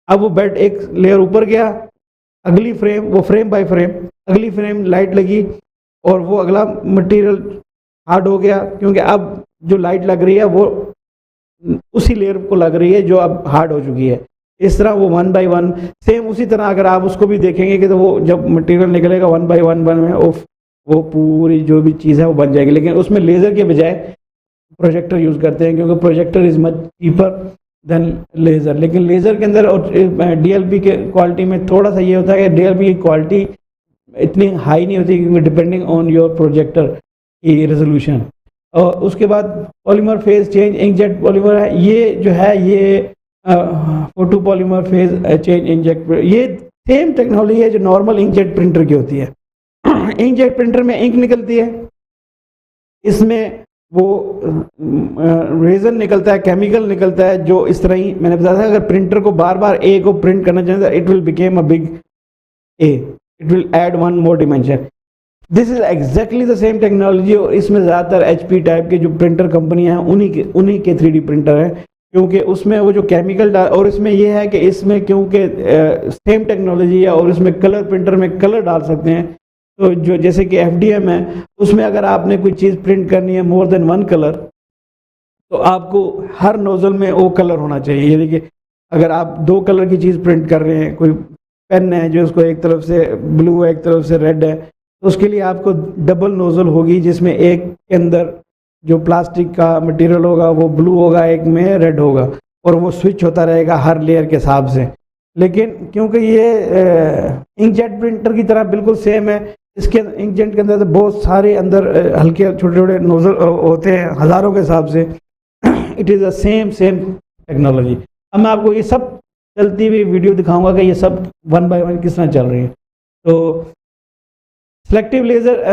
अब वो बेड एक लेयर ऊपर गया, अगली फ्रेम, वो फ्रेम बाय फ्रेम, अगली फ्रेम लाइट लगी और वो अगला मटेरियल हार्ड हो गया, क्योंकि अब जो लाइट लग रही है वो उसी लेयर को लग रही है जो अब हार्ड हो चुकी है। इस तरह वो 1 बाय 1 सेम उसी तरह अगर आप उसको भी देखेंगे कि तो वो जब मटेरियल निकलेगा 1 बाय 1 में वो पूरी जो भी चीज़ है वो बन जाएगी। लेकिन उसमें लेज़र के बजाय प्रोजेक्टर यूज़ करते हैं, क्योंकि projector is much cheaper than laser. लेकिन लेज़र के अंदर और डीएलपी के क्वालिटी में थोड़ा सा ये होता है कि डीएलपी की क्वालिटी इतनी हाई नहीं होती, क्योंकि डिपेंडिंग ऑन योर प्रोजेक्टर की रेजोल्यूशन। और उसके बाद polymer phase change inkjet polymer है, ये जो है ये photo polymer phase change inject, ये सेम टेक्नोलॉजी है जो नॉर्मल इंकजेट प्रिंटर की होती है। इंकजेट प्रिंटर में इंक निकलती है, इसमें वो रेजन निकलता है, केमिकल निकलता है, जो इस तरह ही मैंने बताया था। अगर प्रिंटर को बार बार ए को प्रिंट करना चाहिए तो it will became a big A, it will add one more dimension. This is exactly the same technology. और इसमें ज़्यादातर एचपी टाइप के जो प्रिंटर कंपनियां हैं उन्हीं के 3D प्रिंटर हैं, क्योंकि उसमें वो जो केमिकल डाल, और इसमें यह है कि इसमें क्योंकि सेम टेक्नोलॉजी है और इसमें कलर प्रिंटर में कलर डाल सकते हैं। तो जो जैसे कि एफडीएम है, उसमें अगर आपने कोई चीज़ प्रिंट करनी है मोर देन 1 कलर, तो आपको हर नोजल में वो कलर होना चाहिए। यानी कि अगर आप 2 कलर की चीज़ प्रिंट कर रहे हैं, कोई पेन है जो उसको एक तरफ से ब्लू है एक तरफ से रेड है, तो उसके लिए आपको डबल नोजल होगी, जिसमें एक के अंदर जो प्लास्टिक का मटेरियल होगा वो ब्लू होगा, एक में रेड होगा, और वो स्विच होता रहेगा हर लेयर के हिसाब से। लेकिन क्योंकि ये इंकजेट प्रिंटर की तरह बिल्कुल सेम है, इसके इंकजेट के अंदर तो बहुत सारे अंदर हल्के छोटे छोटे नोजल होते हैं हज़ारों के हिसाब से। It is a same technology. अब मैं आपको ये सब चलती हुई वीडियो दिखाऊंगा कि ये सब 1 बाय 1 किस तरह चल रही है। तो सेलेक्टिव लेज़र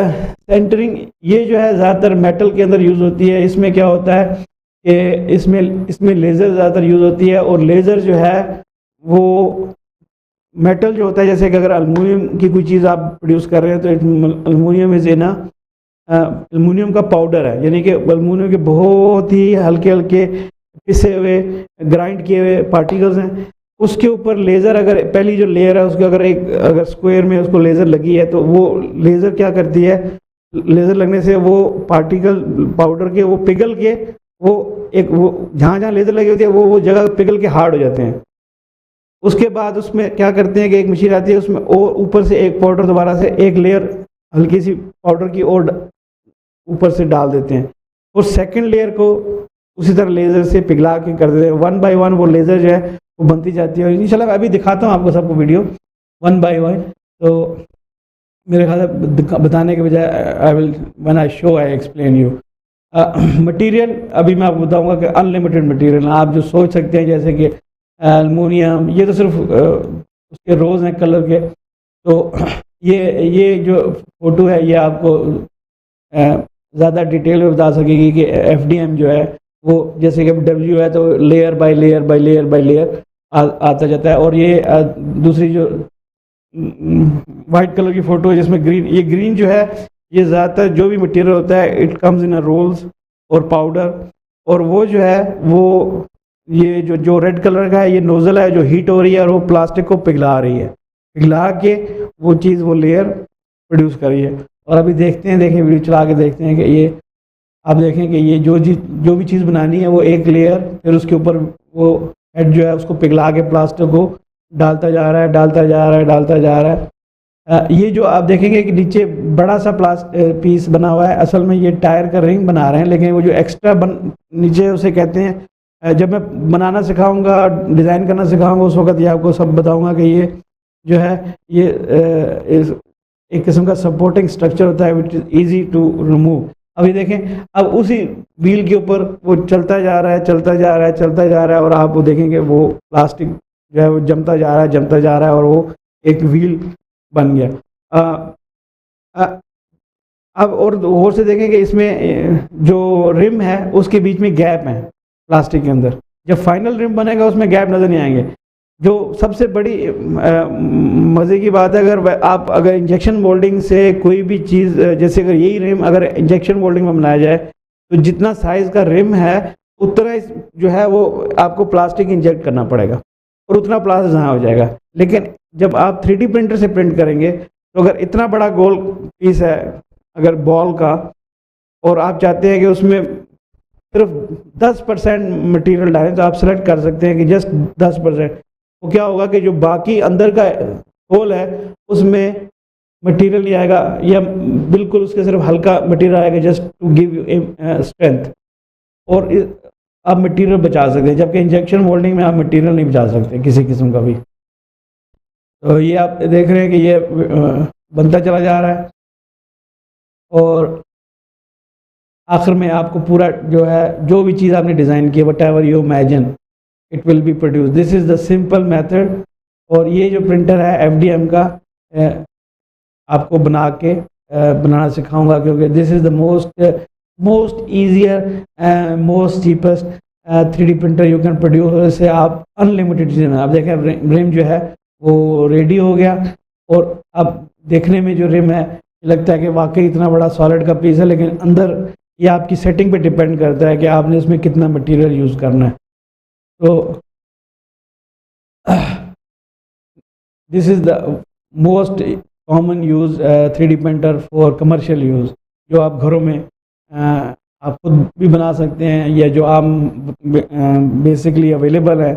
सेंटरिंग, ये जो है ज़्यादातर मेटल के अंदर यूज़ होती है। इसमें क्या होता है कि इसमें लेज़र ज़्यादातर यूज़ होती है, और लेज़र जो है वो मेटल जो होता है, जैसे कि अगर एल्युमिनियम की कोई चीज़ आप प्रोड्यूस कर रहे हैं तो एल्युमिनियम इज ना एल्युमिनियम का पाउडर है, यानी कि एल्युमिनियम के बहुत ही हल्के हल्के पिसे हुए ग्राइंड किए हुए पार्टिकल्स हैं, उसके ऊपर लेज़र, अगर पहली जो लेयर है उसके अगर स्क्वायर में उसको लेज़र लगी है तो वो लेज़र क्या करती है, लेज़र लगने से वो पार्टिकल पाउडर के वो पिघल के वो जहाँ जहाँ लेज़र लगी होती है वो जगह पिघल के हार्ड हो जाते हैं। उसके बाद उसमें क्या करते हैं कि एक मशीन आती है उसमें और ऊपर से एक पाउडर दोबारा से एक लेयर हल्की सी पाउडर की और ऊपर से डाल देते हैं और सेकंड लेयर को उसी तरह लेज़र से पिघला के कर देते हैं। 1 बाय 1 वो लेज़र जो है वो बनती जाती है। और इंशाल्लाह मैं अभी दिखाता हूँ आपको सबको वीडियो 1 बाय 1। तो मेरे ख्याल से बताने के बजाय I will when I show I explain you. Material अभी मैं आपको बताऊंगा कि अनलिमिटेड मटेरियल आप जो सोच सकते हैं, जैसे कि एलुमिनियम, ये तो सिर्फ उसके रोज़ हैं कलर के। तो ये जो फ़ोटो है ये आपको ज़्यादा डिटेल में बता सकेगी कि FDM जो है वो जैसे कि डब्ल्यू है तो layer by layer by layer by layer आता जाता है। और ये दूसरी जो वाइट कलर की फ़ोटो है जिसमें ग्रीन, ये ग्रीन जो है ये ज़्यादातर जो भी मटेरियल होता है it comes in a Rolls और पाउडर, और वो जो है वो ये जो रेड कलर का है ये नोज़ल है जो हीट हो रही है और वो प्लास्टिक को पिघला रही है, पिघला के वो चीज़ वो लेयर प्रोड्यूस कर रही है। और अभी देखते हैं, देखें वीडियो चला के देखते हैं कि ये आप देखें कि ये जो भी चीज़ बनानी है वो एक लेयर, फिर उसके ऊपर वो हेड जो है उसको पिघला के प्लास्टिक को डालता जा रहा है, डालता जा रहा है, डालता जा रहा है। ये जो आप देखेंगे कि नीचे बड़ा सा पीस बना हुआ है, असल में ये टायर का रिंग बना रहे हैं, लेकिन वो जो एक्स्ट्रा नीचे उसे कहते हैं, जब मैं बनाना सिखाऊंगा, डिज़ाइन करना सिखाऊंगा उस वक्त ये आपको सब बताऊंगा कि ये जो है ये एक किस्म का सपोर्टिंग स्ट्रक्चर होता है which is easy to remove. अभी देखें अब उसी व्हील के ऊपर वो चलता जा रहा है, चलता जा रहा है, चलता जा रहा है, और आप वो देखेंगे वो प्लास्टिक जो है वो जमता जा रहा है, जमता जा रहा है, और वो एक व्हील बन गया। अब और से देखें कि इसमें जो रिम है उसके बीच में गैप है प्लास्टिक के अंदर। जब फाइनल रिम बनेगा उसमें गैप नज़र नहीं आएंगे। जो सबसे बड़ी मज़े की बात है, अगर इंजेक्शन मोल्डिंग से कोई भी चीज़, जैसे अगर यही रिम अगर इंजेक्शन मोल्डिंग में बनाया जाए तो जितना साइज़ का रिम है उतना जो है वो आपको प्लास्टिक इंजेक्ट करना पड़ेगा और उतना प्लास्टिक जहाँ हो जाएगा। लेकिन जब आप 3D प्रिंटर से प्रिंट करेंगे तो अगर इतना बड़ा गोल पीस है अगर बॉल का, और आप चाहते हैं कि उसमें सिर्फ 10% मटेरियल डालें, तो आप सेलेक्ट कर सकते हैं कि जस्ट 10%। वो क्या होगा कि जो बाकी अंदर का होल है उसमें मटेरियल नहीं आएगा, या बिल्कुल उसके सिर्फ हल्का मटेरियल आएगा just to give you strength, और आप मटेरियल बचा सकते हैं। जबकि इंजेक्शन मोल्डिंग में आप मटेरियल नहीं बचा सकते किसी किस्म का भी। तो ये आप देख रहे हैं कि ये बनता चला जा रहा है, और आखिर में आपको पूरा जो है जो भी चीज़ आपने डिज़ाइन की, what ever you imagine it will B produce. This is the simple method. और ये जो प्रिंटर है FDM का आपको बनाना सिखाऊंगा, क्योंकि this is the most easier most cheapest 3D printer you can produce. इससे आप अनलिमिटेड चीज़ें आप देखें, रिम जो है वो रेडी हो गया, और अब देखने में जो रिम है लगता है कि वाकई इतना बड़ा सॉलिड का पीस है, लेकिन अंदर ये आपकी सेटिंग पे डिपेंड करता है कि आपने इसमें कितना मटेरियल यूज़ करना है। तो this is the most common use 3D printer for commercial use, जो आप घरों में आप खुद भी बना सकते हैं, या जो आम बेसिकली अवेलेबल है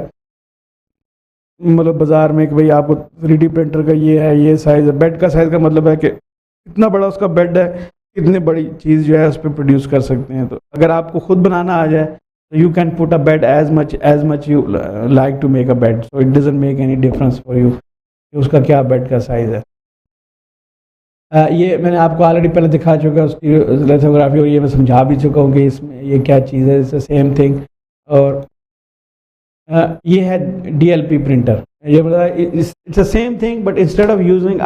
मतलब बाज़ार में कि भाई आपको 3D प्रिंटर का ये है, ये साइज़ है। बेड का साइज़ का मतलब है कि कितना बड़ा उसका बेड है, कितनी बड़ी चीज़ जो है उस पर प्रोड्यूस कर सकते हैं। तो अगर आपको खुद बनाना आ जाए तो you can put a bed as much you like to make a bed, so it doesn't make any difference for you कि उसका क्या बेड का साइज़ है। ये मैंने आपको ऑलरेडी पहले दिखा चुका उसकी लिथोग्राफी, और ये मैं समझा भी चुका हूँ कि इसमें ये क्या चीज़ है। It's the same thing. और ये है DLP प्रिंटर। ये मतलब it's the same thing, but instead of using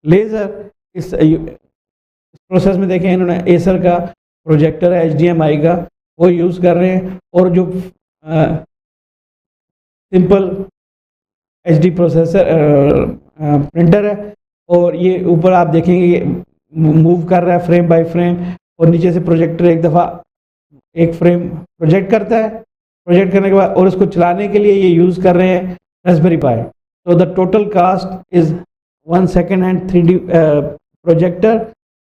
laser, इस प्रोसेस में देखें इन्होंने एसर का प्रोजेक्टर है HDMI का वो यूज़ कर रहे हैं, और जो सिंपल HD प्रोसेसर प्रिंटर है, और ये ऊपर आप देखेंगे ये मूव कर रहा है फ्रेम बाय फ्रेम, और नीचे से प्रोजेक्टर एक दफ़ा एक फ्रेम प्रोजेक्ट करता है, प्रोजेक्ट करने के बाद और उसको चलाने के लिए ये यूज़ कर रहे हैं रास्पबेरी पाई। तो the total cost is 1 second hand 3D projector,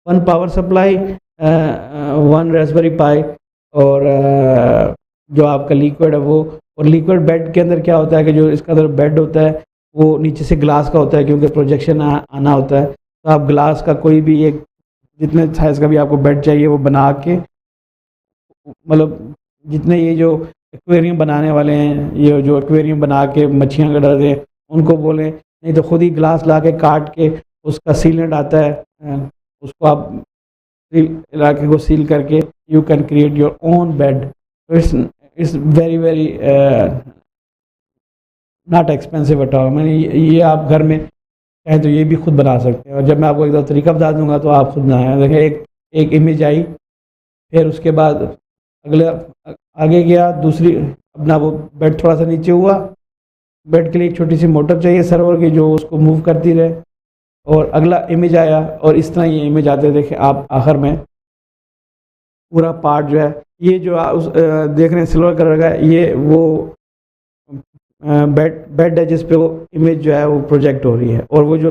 1 power supply, 1 Raspberry Pi और जो आपका लिक्विड है वो। और लिक्विड बेड के अंदर क्या होता है कि जो इसका अंदर बेड होता है वो नीचे से ग्लास का होता है, क्योंकि प्रोजेक्शन आना होता है। तो आप ग्लास का कोई भी एक जितने साइज़ का भी आपको बेड चाहिए वो बना के, मतलब जितने ये जो एक्वेरियम बनाने वाले हैं, ये जो एक्वेरियम बना के मच्छियाँ गड़ा रहे हैं उनको बोलें, नहीं तो खुद ही ग्लास ला के काट के उसका सीलेंट आता है, उसको आप इलाके को सील करके you can create your own bed. तो it's very very not expensive at all. मैंने ये आप घर में चाहे तो ये भी खुद बना सकते हैं। और जब मैं आपको एक दो तरीका बता दूंगा तो आप खुद बनाएं। देखिए एक इमेज आई, फिर उसके बाद अगले आगे गया, दूसरी अपना वो बेड थोड़ा सा नीचे हुआ, बेड के लिए एक छोटी सी मोटर चाहिए सर्वर की जो उसको मूव करती रहे, और अगला इमेज आया और इस तरह ये इमेज आते देखें आप। आखिर में पूरा पार्ट जो है ये जो देख रहे हैं सिल्वर कलर का, ये वो बेड है जिस पे वो इमेज जो है वो प्रोजेक्ट हो रही है। और वो जो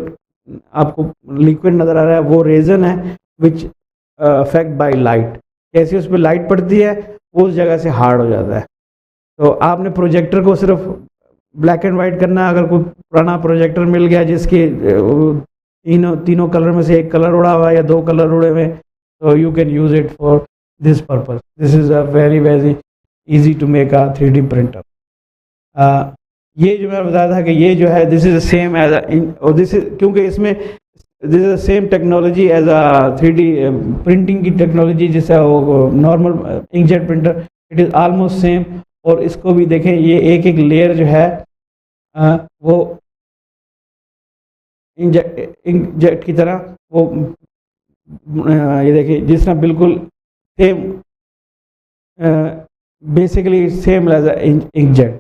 आपको लिक्विड नज़र आ रहा है वो रेजन है विच अफेक्ट बाय लाइट। कैसे उस पर लाइट पड़ती है वो उस जगह से हार्ड हो जाता है। तो आपने प्रोजेक्टर को सिर्फ ब्लैक एंड वाइट करना है। अगर कोई पुराना प्रोजेक्टर मिल गया जिसके तीनों कलर में से एक कलर उड़ा हुआ है या 2 कलर उड़े हुए, तो you can use it for this purpose. This is a very very easy to make a 3D printer. ये जो मैं बताया था कि ये जो है दिस इज़ सेम एज और दिस इज, क्योंकि इसमें this is same technology as a 3D printing की टेक्नोलॉजी जैसा वो normal inkjet printer, it is almost same. और इसको भी देखें, ये एक एक लेयर जो है वो इंकजेट की तरह वो ये देखिए जिस तरह बिल्कुल same, basically same as inkjet.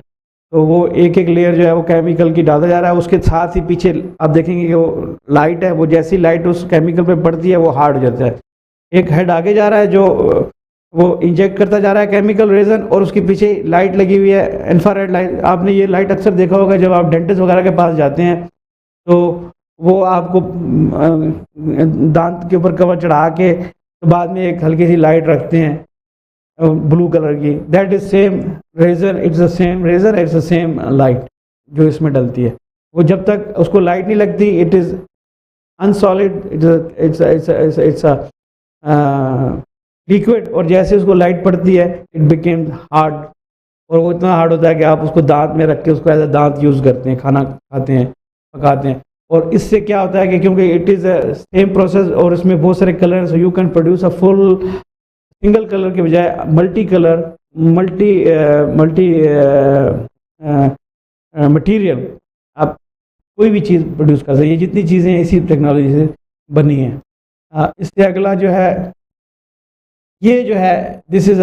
तो वो एक एक लेयर जो है वो केमिकल की डाला जा रहा है। उसके साथ ही पीछे आप देखेंगे कि वो लाइट है, वो जैसी लाइट उस केमिकल पे पड़ती है वो हार्ड हो जाता है। एक हेड आगे जा रहा है जो वो इंजेक्ट करता जा रहा है केमिकल रेजन, और उसके पीछे लाइट लगी हुई है, इंफ्रारेड लाइट। आपने ये लाइट अक्सर देखा होगा जब आप डेंटिस्ट वगैरह के पास जाते हैं तो वो आपको दांत के ऊपर कवर चढ़ा के तो बाद में एक हल्की सी लाइट रखते हैं ब्लू कलर की। That is same laser, it's the same laser, it's the same light जो इसमें डलती है। वो जब तक उसको लाइट नहीं लगती it is unsolid, it's a liquid. और जैसे उसको लाइट पड़ती है इट बिकेम हार्ड, और वो इतना हार्ड होता है कि आप उसको दांत में रख के उसको एज अ दांत यूज़ करते हैं, खाना खाते हैं, पकाते हैं। और इससे क्या होता है कि क्योंकि it is a same process और इसमें बहुत सारे colour, so you can produce a full single colour के बजाय मल्टी कलर, मल्टी मटीरियल आप कोई भी चीज़ प्रोड्यूस कर सकते हैं। ये जितनी चीज़ें इसी टेक्नोलॉजी से बनी हैं। इससे अगला जो है ये जो है दिस इज़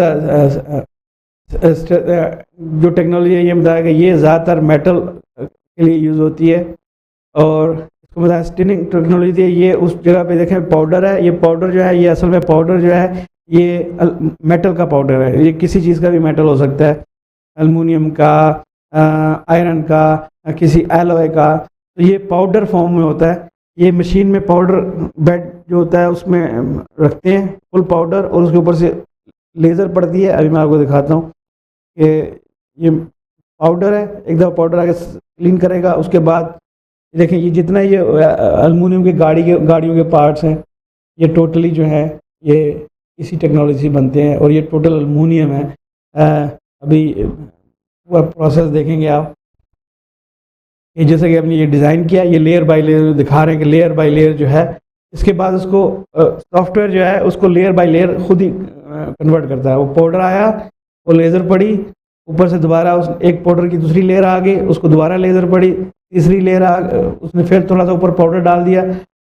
जो टेक्नोलॉजी है ये बताया कि ये ज़्यादातर मेटल के लिए यूज़ होती है। और इसको बताया स्टिनिंग टेक्नोलॉजी है। ये उस जगह पे देखें पाउडर है, ये पाउडर जो है ये असल में पाउडर जो है ये मेटल का पाउडर है। ये किसी चीज़ का भी मेटल हो सकता है, एल्युमिनियम का, आयरन का, किसी एलॉय का। तो ये पाउडर फॉर्म में होता है। ये मशीन में पाउडर बेड जो होता है उसमें रखते हैं फुल पाउडर, और उसके ऊपर से लेज़र पड़ती है। अभी मैं आपको दिखाता हूँ कि ये पाउडर है। एक दफ़ा पाउडर आगे क्लीन करेगा, उसके बाद देखें ये जितना ये एल्युमिनियम की गाड़ियों के पार्ट्स हैं ये टोटली जो है ये इसी टेक्नोलॉजी से बनते हैं, और ये टोटल एल्युमिनियम है। अभी पूरा प्रोसेस देखेंगे आप, ये जैसे कि हमने ये डिज़ाइन किया, ये लेयर बाय लेयर दिखा रहे हैं कि लेयर बाय लेयर जो है। इसके बाद उसको सॉफ्टवेयर जो है उसको लेयर बाय लेयर खुद ही कन्वर्ट करता है। वो पाउडर आया, वो लेज़र पड़ी, ऊपर से दोबारा उस एक पाउडर की दूसरी लेयर आ गई, उसको दोबारा लेज़र पड़ी, तीसरी लेयर उसने फिर थोड़ा सा ऊपर पाउडर डाल दिया,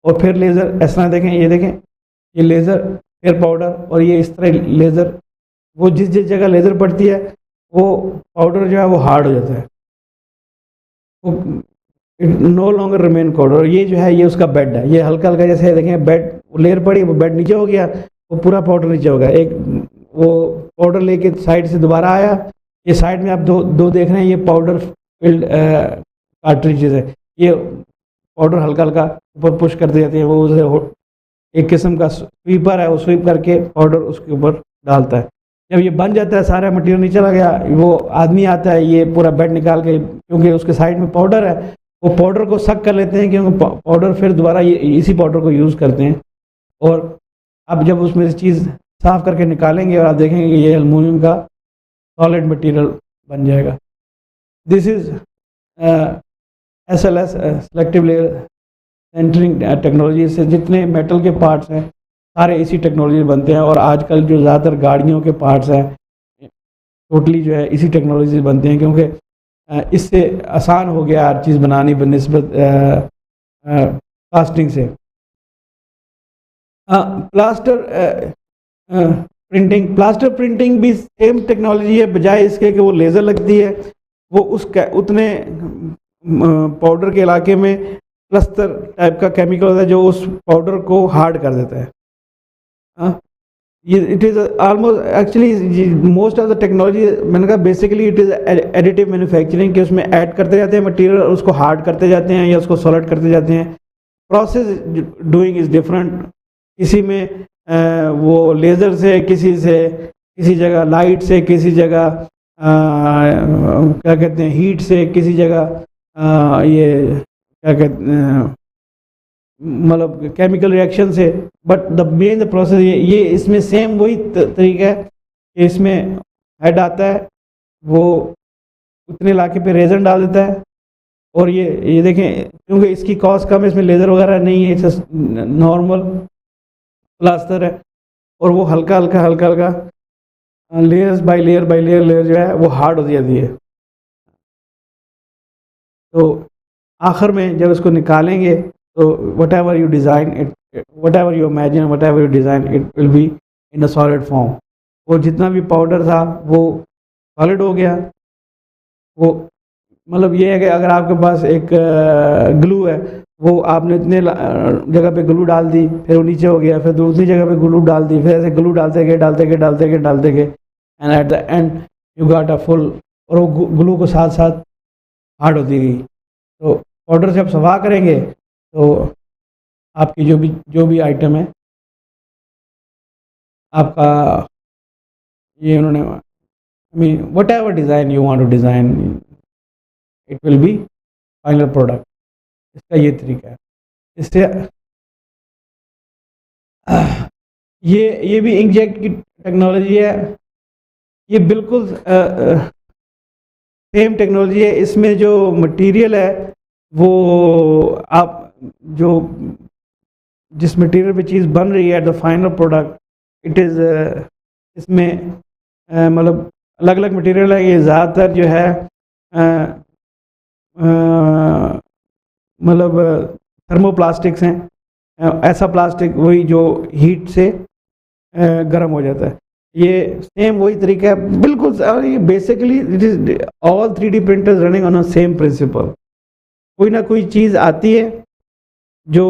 और फिर लेज़र इस तरह देखें, ये देखें ये लेज़र फिर पाउडर, और ये इस तरह लेज़र। वो जिस जिस जगह लेज़र पड़ती है वो पाउडर जो है वो हार्ड हो जाता है, वो नो लॉन्गर रिमेन पाउडर। ये जो है ये उसका बेड है। ये हल्का हल्का जैसे देखें बेड लेयर पड़ी, वो बेड नीचे हो गया, वो पूरा पाउडर नीचे हो गया। एक वो पाउडर लेके साइड से दोबारा आया, ये साइड में आप दो देख रहे हैं, ये पाउडर फिल्ड कार्ट्रिजेज है। ये पाउडर हल्का हल्का ऊपर पुश कर देते हैं, वो उसे एक किस्म का स्वीपर है, वो स्वीप करके पाउडर उसके ऊपर डालता है। जब ये बन जाता है, सारा मटेरियल नहीं चला गया, वो आदमी आता है, ये पूरा बेड निकाल के, क्योंकि उसके साइड में पाउडर है, वो पाउडर को सक कर लेते हैं, क्योंकि पाउडर फिर दोबारा ये इसी पाउडर को यूज़ करते हैं। और अब जब उसमें से चीज़ साफ़ करके निकालेंगे और आप देखेंगे कि ये एल्युमिनियम का सॉलिड मटेरियल बन जाएगा। This is SLS selective layer sintering technology से जितने मेटल के पार्ट्स हैं सारे इसी टेक्नोलॉजी बनते हैं। और आजकल जो ज़्यादातर गाड़ियों के पार्ट्स हैं टोटली जो है इसी टेक्नोलॉजी से बनते हैं, क्योंकि इससे आसान हो गया हर चीज़ बनानी बनिस्बत कास्टिंग से। प्लास्टर प्रिंटिंग भी सेम टेक्नोलॉजी है, बजाय इसके कि वो लेज़र लगती है, वो उतने पाउडर के इलाके में प्लस्तर टाइप का केमिकल होता है जो उस पाउडर को हार्ड कर देता है। ये it is almost actually most of the technology, मैंने कहा basically it is additive manufacturing, कि उसमें ऐड करते जाते हैं मटेरियल और उसको हार्ड करते जाते हैं या उसको सॉलिड करते जाते हैं। प्रोसेस डूइंग इज़ डिफरेंट, किसी में वो लेज़र से, किसी जगह लाइट से, किसी जगह क्या कहते हैं हीट से, किसी जगह ये क्या कहते हैं मतलब केमिकल रिएक्शन से। बट द मेन प्रोसेस ये इसमें सेम वही तरीका है कि इसमें हेड आता है, वो उतने इलाके पे रेजन डाल देता है, और ये देखें क्योंकि इसकी कॉस्ट कम है, इसमें लेज़र वगैरह नहीं है, इट्स नॉर्मल प्लास्टर है, और वो हल्का हल्का लेयर्स बाय लेयर जो है वो हार्ड हो जाती है। तो आखिर में जब इसको निकालेंगे तो what ever you design it, what ever you imagine, what ever you design it will be in a solid form. वो जितना भी पाउडर था वो सॉलिड हो गया। वो मतलब ये है कि अगर आपके पास एक ग्लू है, वो आपने इतने जगह पे ग्लू डाल दी, फिर वो नीचे हो गया, फिर दूसरी जगह पे ग्लू डाल दी, फिर ऐसे ग्लू डालते गए and eight the end you got a full, और वो ग्लू को साथ साथ हार्ड होती गई। तो पाउडर से आप सफा करेंगे तो आपकी जो भी आइटम है आपका, ये उन्होंने whatever design you want to design it will be final product. इसका ये तरीका है। इससे ये भी इंकजेट की टेक्नोलॉजी है, ये बिल्कुल सेम टेक्नोलॉजी है। इसमें जो मटेरियल है वो आप जिस मटेरियल पे चीज़ बन रही है the final product it is इसमें मतलब अलग अलग मटेरियल है। ये ज़्यादातर जो है मतलब थर्मोप्लास्टिक्स हैं, ऐसा प्लास्टिक वही जो हीट से गर्म हो जाता है। ये सेम वही तरीका है बिल्कुल। ये basically it is all 3D printers running on a same principle. कोई ना कोई चीज़ आती है जो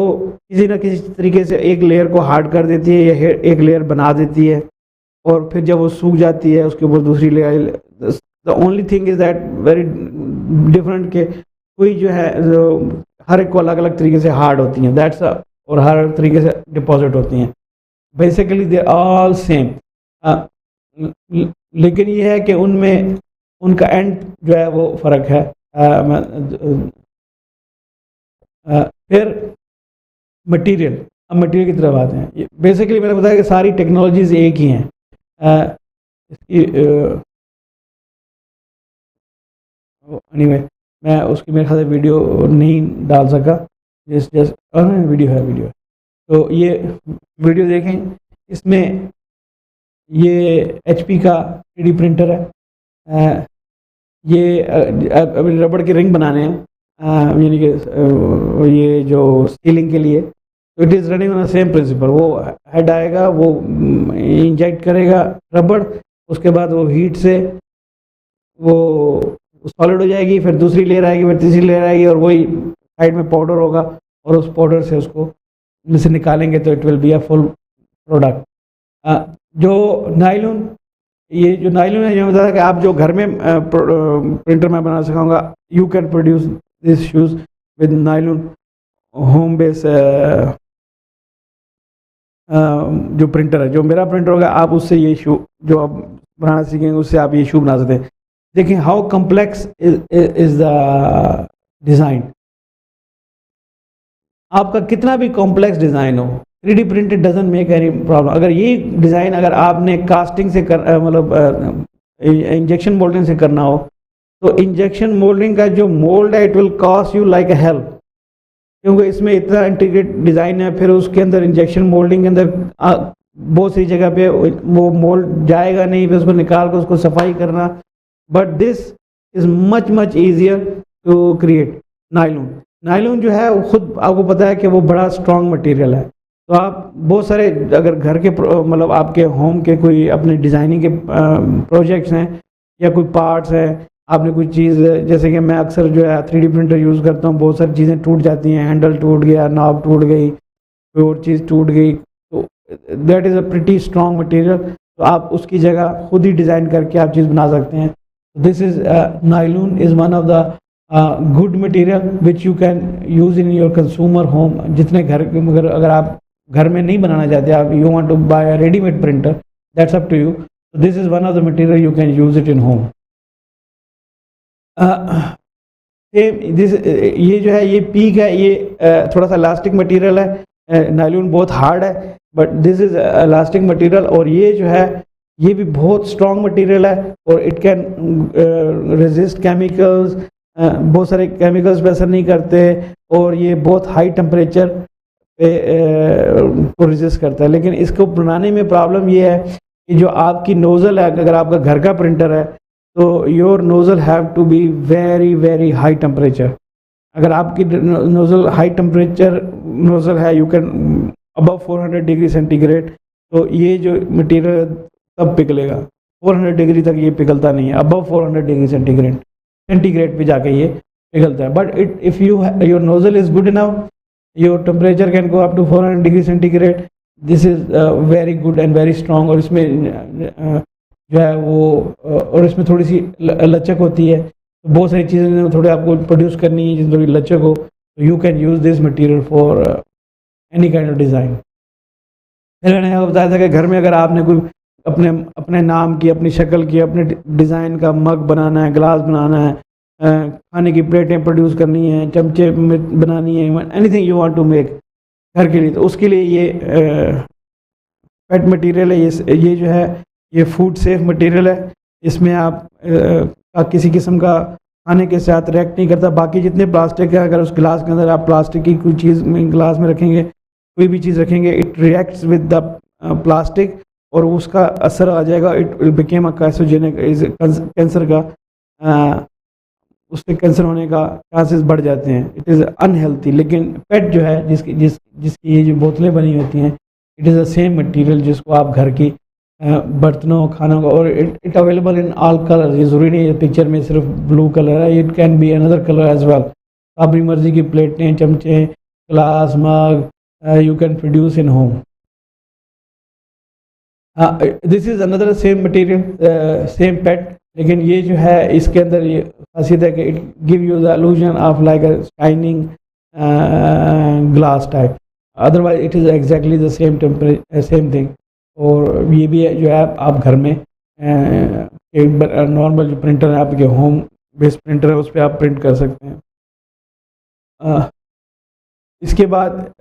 किसी न किसी तरीके से एक लेयर को हार्ड कर देती है या एक लेयर बना देती है, और फिर जब वो सूख जाती है उसके ऊपर दूसरी layer. The only thing is that very different के कोई जो है हर एक को अलग अलग तरीके से हार्ड होती हैं, दैट्स और हर तरीके से डिपॉजिट होती हैं। बेसिकली दे ऑल सेम, लेकिन ये है कि उनमें उनका एंड जो है वो फ़र्क है। फिर मटेरियल, अब मटेरियल की तरफ आते हैं। ये बेसिकली मैंने बताया कि सारी टेक्नोलॉजीज़ एक ही हैं। इसकी एनीवे मैं उसकी मेरे ख्याल से वीडियो नहीं डाल सका, वीडियो है। तो ये वीडियो देखें, इसमें ये HP का 3D प्रिंटर है। ये अभी रबड़ के रिंग बनाने हैं, यानी कि ये जो सीलिंग के लिए। तो it is running on the same principle. वो हेड आएगा, वो इंजेक्ट करेगा रबड़, उसके बाद वो हीट से वो सॉलिड हो जाएगी, फिर दूसरी लेयर आएगी, फिर तीसरी लेयर आएगी, और वही साइड में पाउडर होगा, और उस पाउडर से उसको में से निकालेंगे तो it will be a full product. जो नायलॉन ये जो नायलॉन है, ये बताया कि आप जो घर में प्रिंटर में बना सकाऊंगा, you can produce this shoes with nylon home base. जो प्रिंटर है, जो मेरा प्रिंटर होगा, आप उससे ये शू जो आप बनाना सीखेंगे उससे आप ये शू बना सकते हैं। देखिए how complex is the design. आपका कितना भी कॉम्प्लेक्स डिज़ाइन हो, 3D printed doesn't make any problem. अगर ये डिज़ाइन अगर आपने कास्टिंग से कर मतलब इंजेक्शन मोल्डिंग से करना हो, तो इंजेक्शन मोल्डिंग का जो मोल्ड है, it will cost you like a help, क्योंकि इसमें इतना इंटीग्रेट डिज़ाइन है। फिर उसके अंदर इंजेक्शन मोल्डिंग के अंदर बहुत सी जगह पे वो मोल्ड जाएगा नहीं, फिर उसको निकाल कर उसको सफाई करना। But this is much much easier to create. Nylon, nylon जो है वो खुद आपको पता है कि वो बड़ा स्ट्रॉन्ग मटेरियल है। तो आप बहुत सारे अगर घर के मतलब आपके होम के कोई अपने डिज़ाइनिंग के प्रोजेक्ट्स हैं या कोई पार्ट्स हैं, आपने कोई चीज़, जैसे कि मैं अक्सर जो है 3D प्रिंटर यूज़ करता हूँ, बहुत सारी चीज़ें टूट जाती हैं, हैंडल टूट गया, नॉब टूट गई, कोई और चीज़ टूट गई, तो that is a pretty strong material. तो आप उसकी जगह खुद ही डिज़ाइन करके आप चीज़ बना सकते हैं। This is nylon is one of the good material which you can use in your consumer home. जितने घर, मगर अगर आप घर में नहीं बनाना चाहते, आप you want to buy a readymade printer, that's up to you. This is one of the material you can use it in home. ये जो है ये पीक है, ये थोड़ा सा इलास्टिक मटेरियल है। नायलॉन बहुत हार्ड है, but this is elastic material. और ये जो है ये भी बहुत स्ट्रॉन्ग मटेरियल है, और इट कैन रेजिस्ट केमिकल्स। बहुत सारे केमिकल्स पे असर नहीं करते, और ये बहुत हाई टेम्परेचर पे को रेजिस्ट करता है। लेकिन इसको बनाने में प्रॉब्लम ये है कि जो आपकी नोज़ल है, अगर आपका घर का प्रिंटर है, तो your nozzle have to be very very high temperature. अगर आपकी नोज़ल हाई टेम्परेचर नोज़ल है, you can above 400 degree centigrade, तो ये जो मटेरियल तब पिघलेगा। 400 डिग्री तक ये पिघलता नहीं है, अबव 400 डिग्री सेंटीग्रेड पे जाके ये पिघलता है। But if your nozzle is good enough, your temperature can go up to 400 degree centigrade. This is very good and very strong. और इसमें जो है वो और इसमें थोड़ी सी लचक होती है, तो बहुत सारी चीज़ें थोड़ी आपको प्रोड्यूस करनी है जिसमें थोड़ी लचक हो, तो you can use this material for any kind of design. फिर मैंने आपको बताया था कि घर में अगर आपने कोई अपने अपने नाम की, अपनी शक्ल की, अपने डिज़ाइन का मग बनाना है, ग्लास बनाना है, खाने की प्लेटें प्रोड्यूस करनी है, चमचे बनानी है, anything you want to make घर के लिए, तो उसके लिए ये पेट मटेरियल है। ये जो है ये फूड सेफ मटेरियल है। इसमें आप किसी किस्म का खाने के साथ रिएक्ट नहीं करता। बाकी जितने प्लास्टिक है, अगर उस गिलास के अंदर आप प्लास्टिक की कोई चीज़ में गिलास में रखेंगे, कोई भी चीज़ रखेंगे, it reacts with the plastic और उसका असर आ जाएगा। It will became a carcinogenic, cancer का उससे कैंसर होने का चांसेस बढ़ जाते हैं। It is unhealthy. लेकिन पेट जो है जिसकी ये जो बोतलें बनी होती हैं, it is the same material जिसको आप घर की बर्तनों, खानों का, और it available in all colour. ये ज़रूरी नहीं है पिक्चर में सिर्फ ब्लू कलर है, it can be another colour as well. अपनी मर्ज़ी की प्लेटें, चमचे, glass, mug you can produce in home. This is another same material, same PET, लेकिन ये जो है इसके अंदर ये खासियत है कि it give you the illusion of like a shining glass type. Otherwise it is exactly the same thing. और ये भी है जो है आप घर में एक नॉर्मल जो प्रिंटर है, आपके होम बेस प्रिंटर है, उस पर आप प्रिंट कर सकते हैं। इसके बाद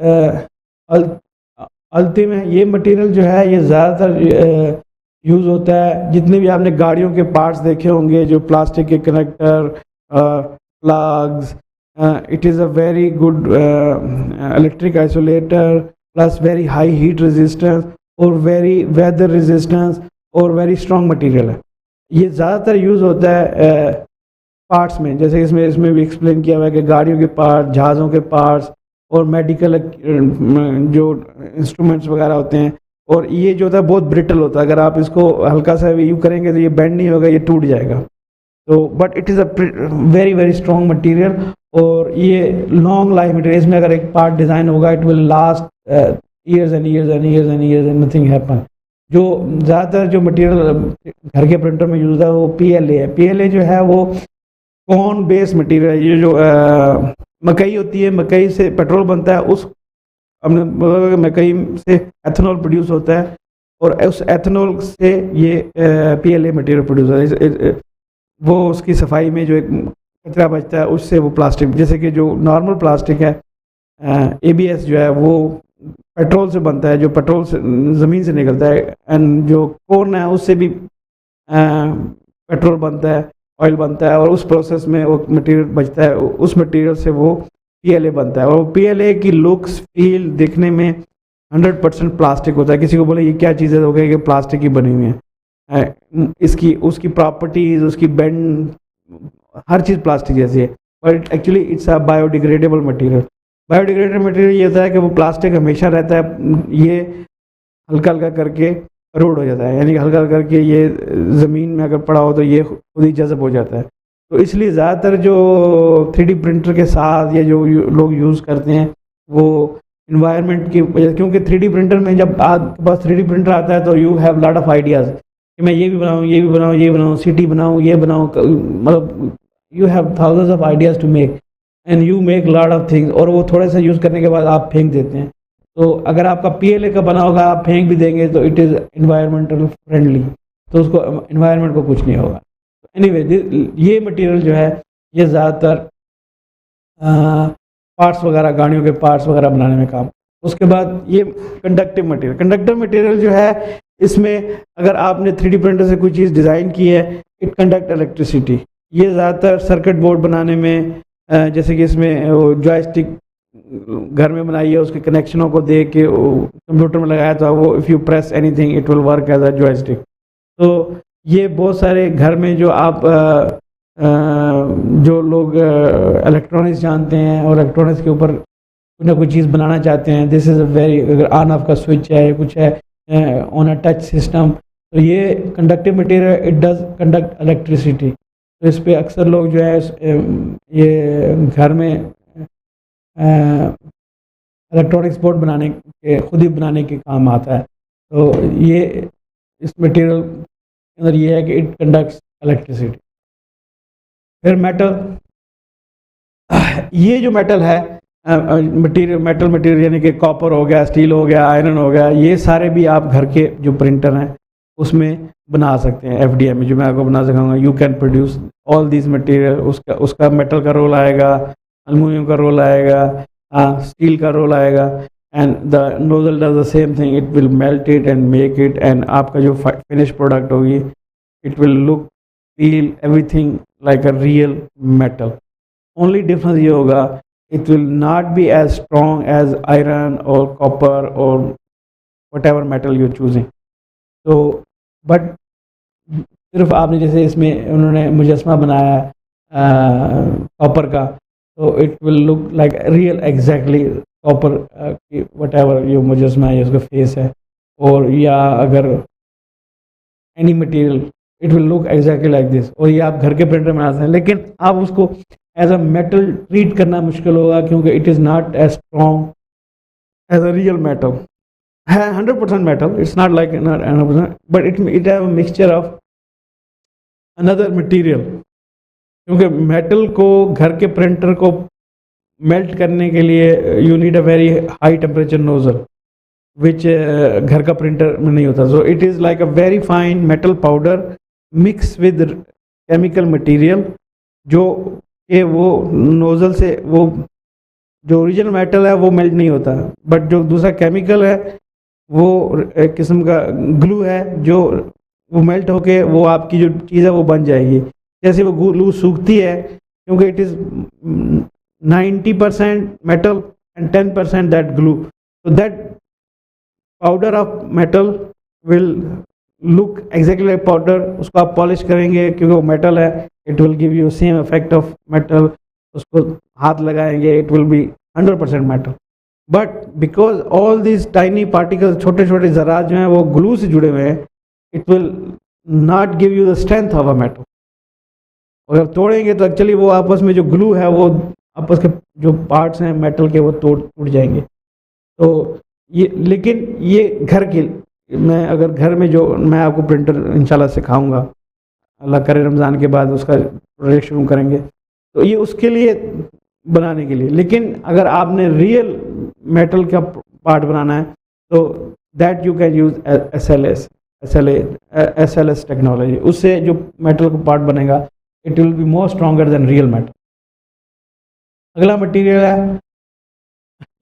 अल्टी में ये मटेरियल जो है ये ज़्यादातर यूज़ होता है जितने भी आपने गाड़ियों के पार्ट्स देखे होंगे, जो प्लास्टिक के connector, plugs. It is a very good electric isolator, plus very high heat resistance और वेरी वेदर रेजिस्टेंस और वेरी स्ट्रॉन्ग मटेरियल है। ये ज़्यादातर यूज़ होता है पार्ट्स में, जैसे इसमें भी एक्सप्लेन किया हुआ है कि गाड़ियों के पार्ट, जहाज़ों के पार्ट्स और मेडिकल जो इंस्ट्रूमेंट्स वगैरह होते हैं। और ये जो होता है बहुत ब्रिटल होता है, अगर आप इसको हल्का सा भी यूँ करेंगे तो ये बेंड नहीं होगा, ये टूट जाएगा। तो but it is a very very strong material, और ये लॉन्ग लाइफ मटेरियल। इसमें अगर एक पार्ट डिज़ाइन होगा, it will last years and years and years and years and nothing happen. जो ज़्यादातर जो मटेरियल घर के प्रिंटर में यूज़ है वो PLA है। PLA जो है वो कॉर्न बेस्ड मटेरियल है। ये जो मकई होती है, मकई से पेट्रोल बनता है, उस हमने बोला कि मकई से एथेनॉल प्रोड्यूस होता है और उस एथेनॉल से ये PLA मटेरियल प्रोड्यूस होता है। वो उसकी सफाई में जो एक कचरा बचता है उससे वो प्लास्टिक, जैसे कि जो नॉर्मल प्लास्टिक है ABS जो है वो पेट्रोल से बनता है, जो पेट्रोल से ज़मीन से निकलता है, एंड जो कॉर्न है उससे भी पेट्रोल बनता है, ऑयल बनता है, और उस प्रोसेस में वो मटेरियल बचता है, उस मटेरियल से वो PLA बनता है। और PLA की लुक्स फील देखने में 100% प्लास्टिक होता है। किसी को बोले ये क्या चीज़ है तो कहेगा कि प्लास्टिक की बनी हुई है। इसकी उसकी प्रॉपर्टीज़, उसकी बेंड, हर चीज़ प्लास्टिक जैसी है, but actually it's a biodegradable material. Biodegradable material ये होता है कि वो प्लास्टिक हमेशा रहता है, ये हल्का हल्का करके रोड हो जाता है, यानी कि हल्का हल्का करके ये ज़मीन में अगर पड़ा हो तो ये खुद ही जज़ब हो जाता है। तो इसलिए ज़्यादातर जो 3D प्रिंटर के साथ या जो लोग यूज़ करते हैं वो इन्वायरमेंट की वजह, क्योंकि 3D प्रिंटर में जब आपके पास 3D प्रिंटर आता है तो you have lot of ideas कि मैं ये भी बनाऊँ, ये भी बनाऊँ, ये बनाऊँ, सिटी बनाऊँ, ये बनाऊँ, मतलब you have thousands of ideas to make and you make lot of things, और वो थोड़े से यूज़ करने के बाद आप फेंक देते हैं। तो अगर आपका PLA का बना होगा आप फेंक भी देंगे तो इट इज़ इन्वायरमेंटल फ्रेंडली, तो उसको इन्वायरमेंट को कुछ नहीं होगा। एनीवे ये मटेरियल जो है ये ज़्यादातर पार्ट्स वगैरह, गाड़ियों के पार्ट्स वगैरह बनाने में काम। उसके बाद ये कंडक्टिव मटेरियल जो है, इसमें अगर आपने 3D प्रिंटर से कोई चीज़ डिज़ाइन की है, इट कंडक्ट इलेक्ट्रिसिटी। ये ज़्यादातर सर्किट बोर्ड बनाने में, जैसे कि इसमें वो जॉयस्टिक घर में बनाई है, उसके कनेक्शनों को देख के कंप्यूटर में लगाया था, वो if you press anything it will work as a joystick. तो ये बहुत सारे घर में जो आप जो लोग इलेक्ट्रॉनिक्स जानते हैं और इलेक्ट्रॉनिक्स के ऊपर कुछ ना कुछ चीज़ बनाना चाहते हैं, दिस इज़ अ वेरी, अगर ऑन ऑफ का स्विच है, कुछ है ऑन अ टच सिस्टम, तो ये conductive material it does conduct electricity. तो इस पे अक्सर लोग जो है ये घर में इलेक्ट्रॉनिक्स बोर्ड बनाने के, खुद ही बनाने के काम आता है। तो ये इस मटेरियल के अंदर ये है कि इट कंडक्ट्स इलेक्ट्रिसिटी। फिर मेटल, ये जो मेटल है मेटल मटेरियल यानी कि कॉपर हो गया, स्टील हो गया, आयरन हो गया, ये सारे भी आप घर के जो प्रिंटर हैं उसमें बना सकते हैं। FDM में जो मैं आपको बना सिखाऊंगा, you can produce all this material. उसका मेटल का रोल आएगा, एल्युमिनियम का रोल आएगा, स्टील का रोल आएगा, and the nozzle does the same thing, it will melt it and make it, and आपका जो फिनिश प्रोडक्ट होगी it will look feel everything like a real metal. Only difference ये होगा, it will not be as strong as iron or copper or whatever metal you're choosing. तो but सिर्फ आपने जैसे इसमें उन्होंने मुजस्मा बनाया कॉपर का, तो it will look like real exactly copper की वट एवर जो मुजस्मा है उसका फेस है, और या अगर any material it will look exactly like this. और ये आप घर के प्रिंटर में आते हैं, लेकिन आप उसको एज अ मेटल ट्रीट करना मुश्किल होगा, क्योंकि it is not as strong as a real metal है। 100% metal, it's not like 100%, but it have a mixture of another material. क्योंकि मेटल को, घर के प्रिंटर को मेल्ट करने के लिए you need a very high temperature nozzle, which घर का प्रिंटर में नहीं होता। So it is like a very fine metal powder mix with chemical material, जो कि वो नोज़ल से, वो जो ओरिजिनल मेटल है वो मेल्ट नहीं होता, बट जो दूसरा केमिकल है वो एक किस्म का ग्लू है, जो वो मेल्ट होके वो आपकी जो चीज़ है वो बन जाएगी। जैसे वो ग्लू सूखती है, क्योंकि it is 90% metal and 10% that glue, तो that powder of metal will look exactly like powder. उसको आप पॉलिश करेंगे क्योंकि वो मेटल है, it will give you same effect of metal. उसको हाथ लगाएंगे it will be 100% metal, but because all this tiny particles, छोटे छोटे ज़रात जो हैं वो ग्लू से जुड़े हुए हैं, it will not give you the strength of a metal. अगर तोड़ेंगे तो एक्चुअली वो आपस में जो ग्लू है वो आपस के जो पार्ट्स हैं मेटल के वो टूट जाएंगे। तो ये, लेकिन ये घर के मैं अगर घर में जो मैं आपको प्रिंटर इंशाल्लाह सिखाऊँगा, अल्लाह करे रमज़ान के बाद उसका प्रोजेक्ट शुरू करेंगे, तो ये उसके लिए बनाने के लिए। लेकिन अगर आपने रियल मेटल का पार्ट बनाना है तो that you can use SLS technology. उससे जो मेटल का पार्ट बनेगा it will be more stronger than real metal. अगला मटेरियल है,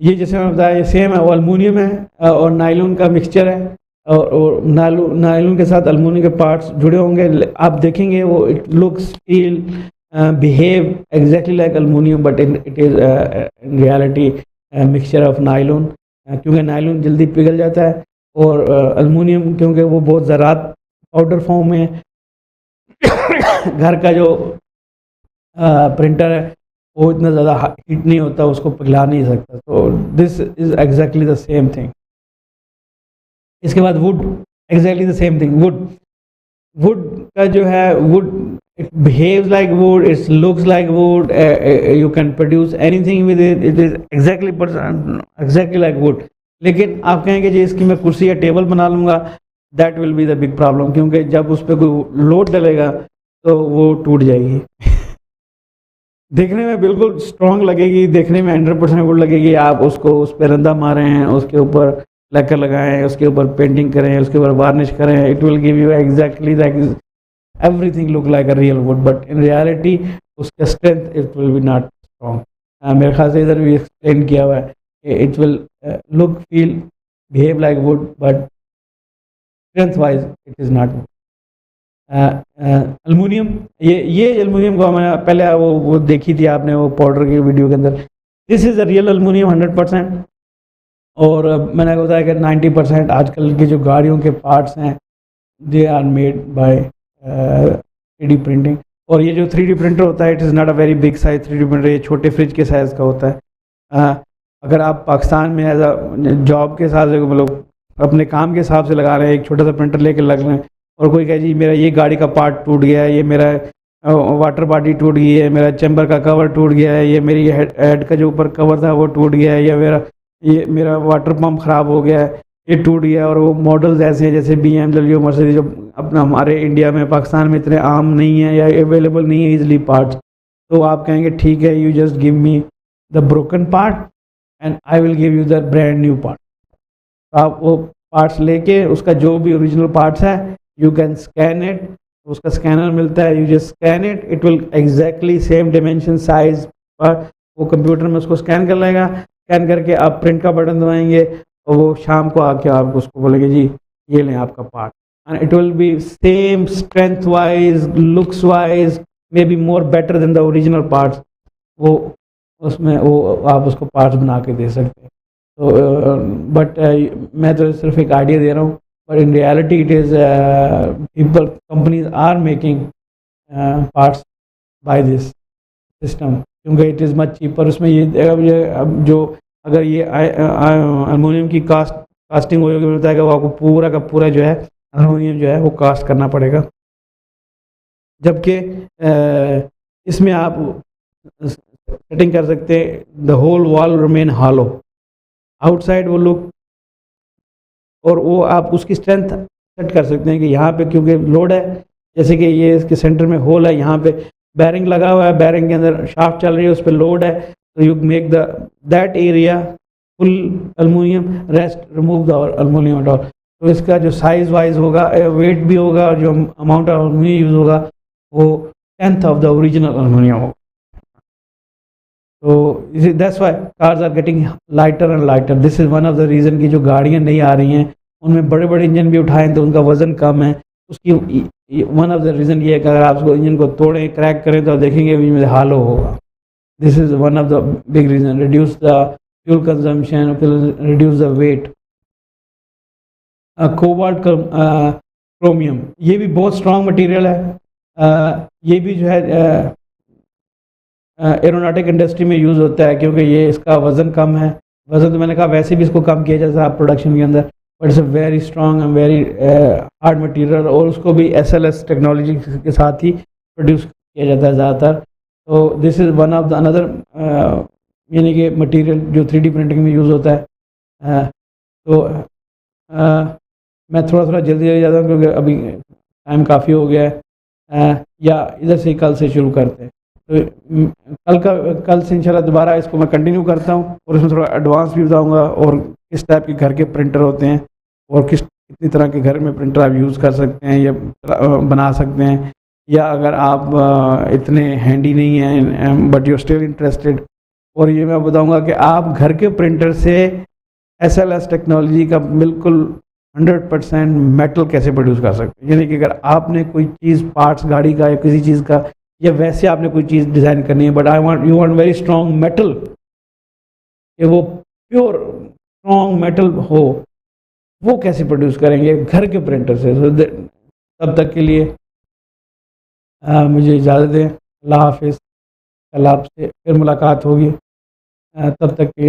ये जैसे मैंने बताया ये सेम है, वो एल्युमिनियम है और नायलॉन का मिक्सचर है और नायलॉन के साथ एल्युमिनियम के पार्ट्स जुड़े होंगे। आप देखेंगे वो it looks feel behave exactly like aluminium but it is in reality mixture of nylon, क्योंकि नायलॉन जल्दी पिघल जाता है और एल्युमिनियम क्योंकि वो बहुत ज़रात पाउडर फॉर्म में घर का जो प्रिंटर है वो इतना ज़्यादा हीट नहीं होता, उसको पिघला नहीं सकता। तो this is exactly the same thing. इसके बाद would, exactly the same thing. Would का जो है would it behaves like would, it looks like would, you can produce anything with it, it is exactly like would. लेकिन आप कहेंगे जी इसकी मैं कुर्सी या टेबल बना लूँगा, that will be the big problem, क्योंकि जब उस पर कोई लोड डलेगा तो वो टूट जाएगी। देखने में बिल्कुल स्ट्रॉन्ग लगेगी, देखने में 100% वुड लगेगी, आप उसको उस पर रंदा मारें, उसके ऊपर लैकर लगाएं, उसके ऊपर पेंटिंग करें, उसके ऊपर वार्निश करें, it will give you exactly like everything look like a real wood, but in reality उसका strength it will be not strong. मेरे ख्याल से इधर भी एक्सप्लेन किया हुआ है कि it will look feel behave like would but strength wise it is not. Aluminium, ये एल्युमिनियम को मैंने पहले वो देखी थी आपने वो पाउडर की वीडियो के अंदर, this is a real aluminium 100%। और मैंने बताया कि 90% आजकल की जो गाड़ियों के पार्ट्स हैं they are made by 3D printing. और ये जो 3D प्रिंटर होता है it is not a very big size 3D printer, ये छोटे फ्रिज के साइज़ का होता है। अगर आप पाकिस्तान में एज अ जॉब के हिसाब से मतलब अपने काम के हिसाब से लगा रहे हैं, एक छोटा सा प्रिंटर लेकर लग रहे हैं और कोई कहे जी मेरा ये गाड़ी का पार्ट टूट गया है, ये मेरा वाटर बॉडी टूट गई है, मेरा चैम्बर का कवर टूट गया है, ये मेरी हेड का जो ऊपर कवर था वो टूट गया है, या मेरा वाटर पंप ख़राब हो गया है, ये टूट गया। और वो मॉडल्स ऐसे हैं जैसे BMW, मर्सिडीज, जो अपना हमारे इंडिया में पाकिस्तान में इतने आम नहीं है या अवेलेबल नहीं है ईजिली पार्ट्स, तो आप कहेंगे ठीक है you just give me the broken part and I will give you the brand new part. आप वो पार्ट्स लेके उसका जो भी ओरिजिनल पार्ट्स है यू कैन स्कैन इट, उसका स्कैनर मिलता है, you just scan it, it will exactly same dimension size पर वो कंप्यूटर में उसको स्कैन कर लेगा। स्कैन करके आप प्रिंट का बटन दबाएंगे और वो शाम को आके आप उसको बोलेंगे जी ये लें आपका part, and it will B same strength wise, looks wise, may be more better than the original parts. वो उसमें वो आप उसको पार्ट्स बना के दे सकते हैं। तो बट मैं तो सिर्फ एक आइडिया दे रहा हूँ, but in reality it is companies are making parts by this system, क्योंकि it is much cheaper। उसमें ये अब जो अगर ये एल्युमिनियम की कास्टिंग होगी मिलता है वो आपको पूरा का पूरा जो है एल्युमिनियम जो है वो कास्ट करना पड़ेगा, जबकि इसमें आप सेटिंग कर सकते हैं the whole wall remain hollow, outside वो लुक, और वो आप उसकी स्ट्रेंथ सेट कर सकते हैं कि यहाँ पे क्योंकि लोड है, जैसे कि ये इसके सेंटर में होल है, यहाँ पे बैरिंग लगा हुआ है, बैरिंग के अंदर शाफ्ट चल रही है, उस पर लोड है, तो you make that area full aluminium, rest remove the aluminium at all. तो इसका जो साइज वाइज होगा, वेट भी होगा, और जो अमाउंट ऑफ एल्युमिनियम यूज़ होगा वो 10th of the original aluminium होगा। तो that's why cars are getting lighter and lighter. This is one of the reason की जो गाड़ियाँ नहीं आ रही हैं उनमें बड़े बड़े इंजन भी उठाएं तो उनका वज़न कम है। उसकी वन ऑफ द रीज़न ये है कि अगर आप उसको इंजन को तोड़ें, क्रैक करें तो देखेंगे भी हालो होगा। This is one of the big reason. Reduce the fuel consumption, reduce the weight. Cobalt chromium, ये भी बहुत स्ट्रॉन्ग मटेरियल है। ये भी जो है एरोनॉटिक इंडस्ट्री में यूज़ होता है, क्योंकि ये इसका वज़न कम है। वज़न तो मैंने कहा वैसे भी इसको कम किया जाता है प्रोडक्शन के अंदर, but it's a very strong and very hard material, और उसको भी SLS टेक्नोलॉजी के साथ ही प्रोड्यूस किया जाता है ज़्यादातर। तो this is one of the another यानी कि मटेरियल जो 3D प्रिंटिंग में यूज़ होता है। तो मैं थोड़ा-थोड़ा जल्दी जाता हूँ क्योंकि अभी टाइम काफ़ी हो गया है। या इधर से कल से शुरू करते हैं। तो कल से इंशाल्लाह दोबारा इसको मैं कंटिन्यू करता हूँ और इसमें थोड़ा एडवांस भी बताऊँगा और किस टाइप के घर के प्रिंटर होते हैं और कितनी तरह के घर में प्रिंटर आप यूज़ कर सकते हैं या बना सकते हैं। या अगर आप इतने हैंडी नहीं हैं but you are still interested, और ये मैं बताऊँगा कि आप घर के प्रिंटर से एसएलएस टेक्नोलॉजी का बिल्कुल 100% मेटल कैसे प्रोड्यूस कर सकते हैं। यानी कि अगर आपने कोई चीज़ पार्ट्स गाड़ी का या किसी चीज़ का या वैसे आपने कोई चीज़ डिज़ाइन करनी है but you want very strong metal, कि वो प्योर स्ट्रॉन्ग मेटल हो, वो कैसे प्रोड्यूस करेंगे घर के प्रिंटर से। तब तक के लिए मुझे इजाज़त दें। अल्लाह हाफिज़। कल आपसे फिर मुलाकात होगी। तब तक के लिए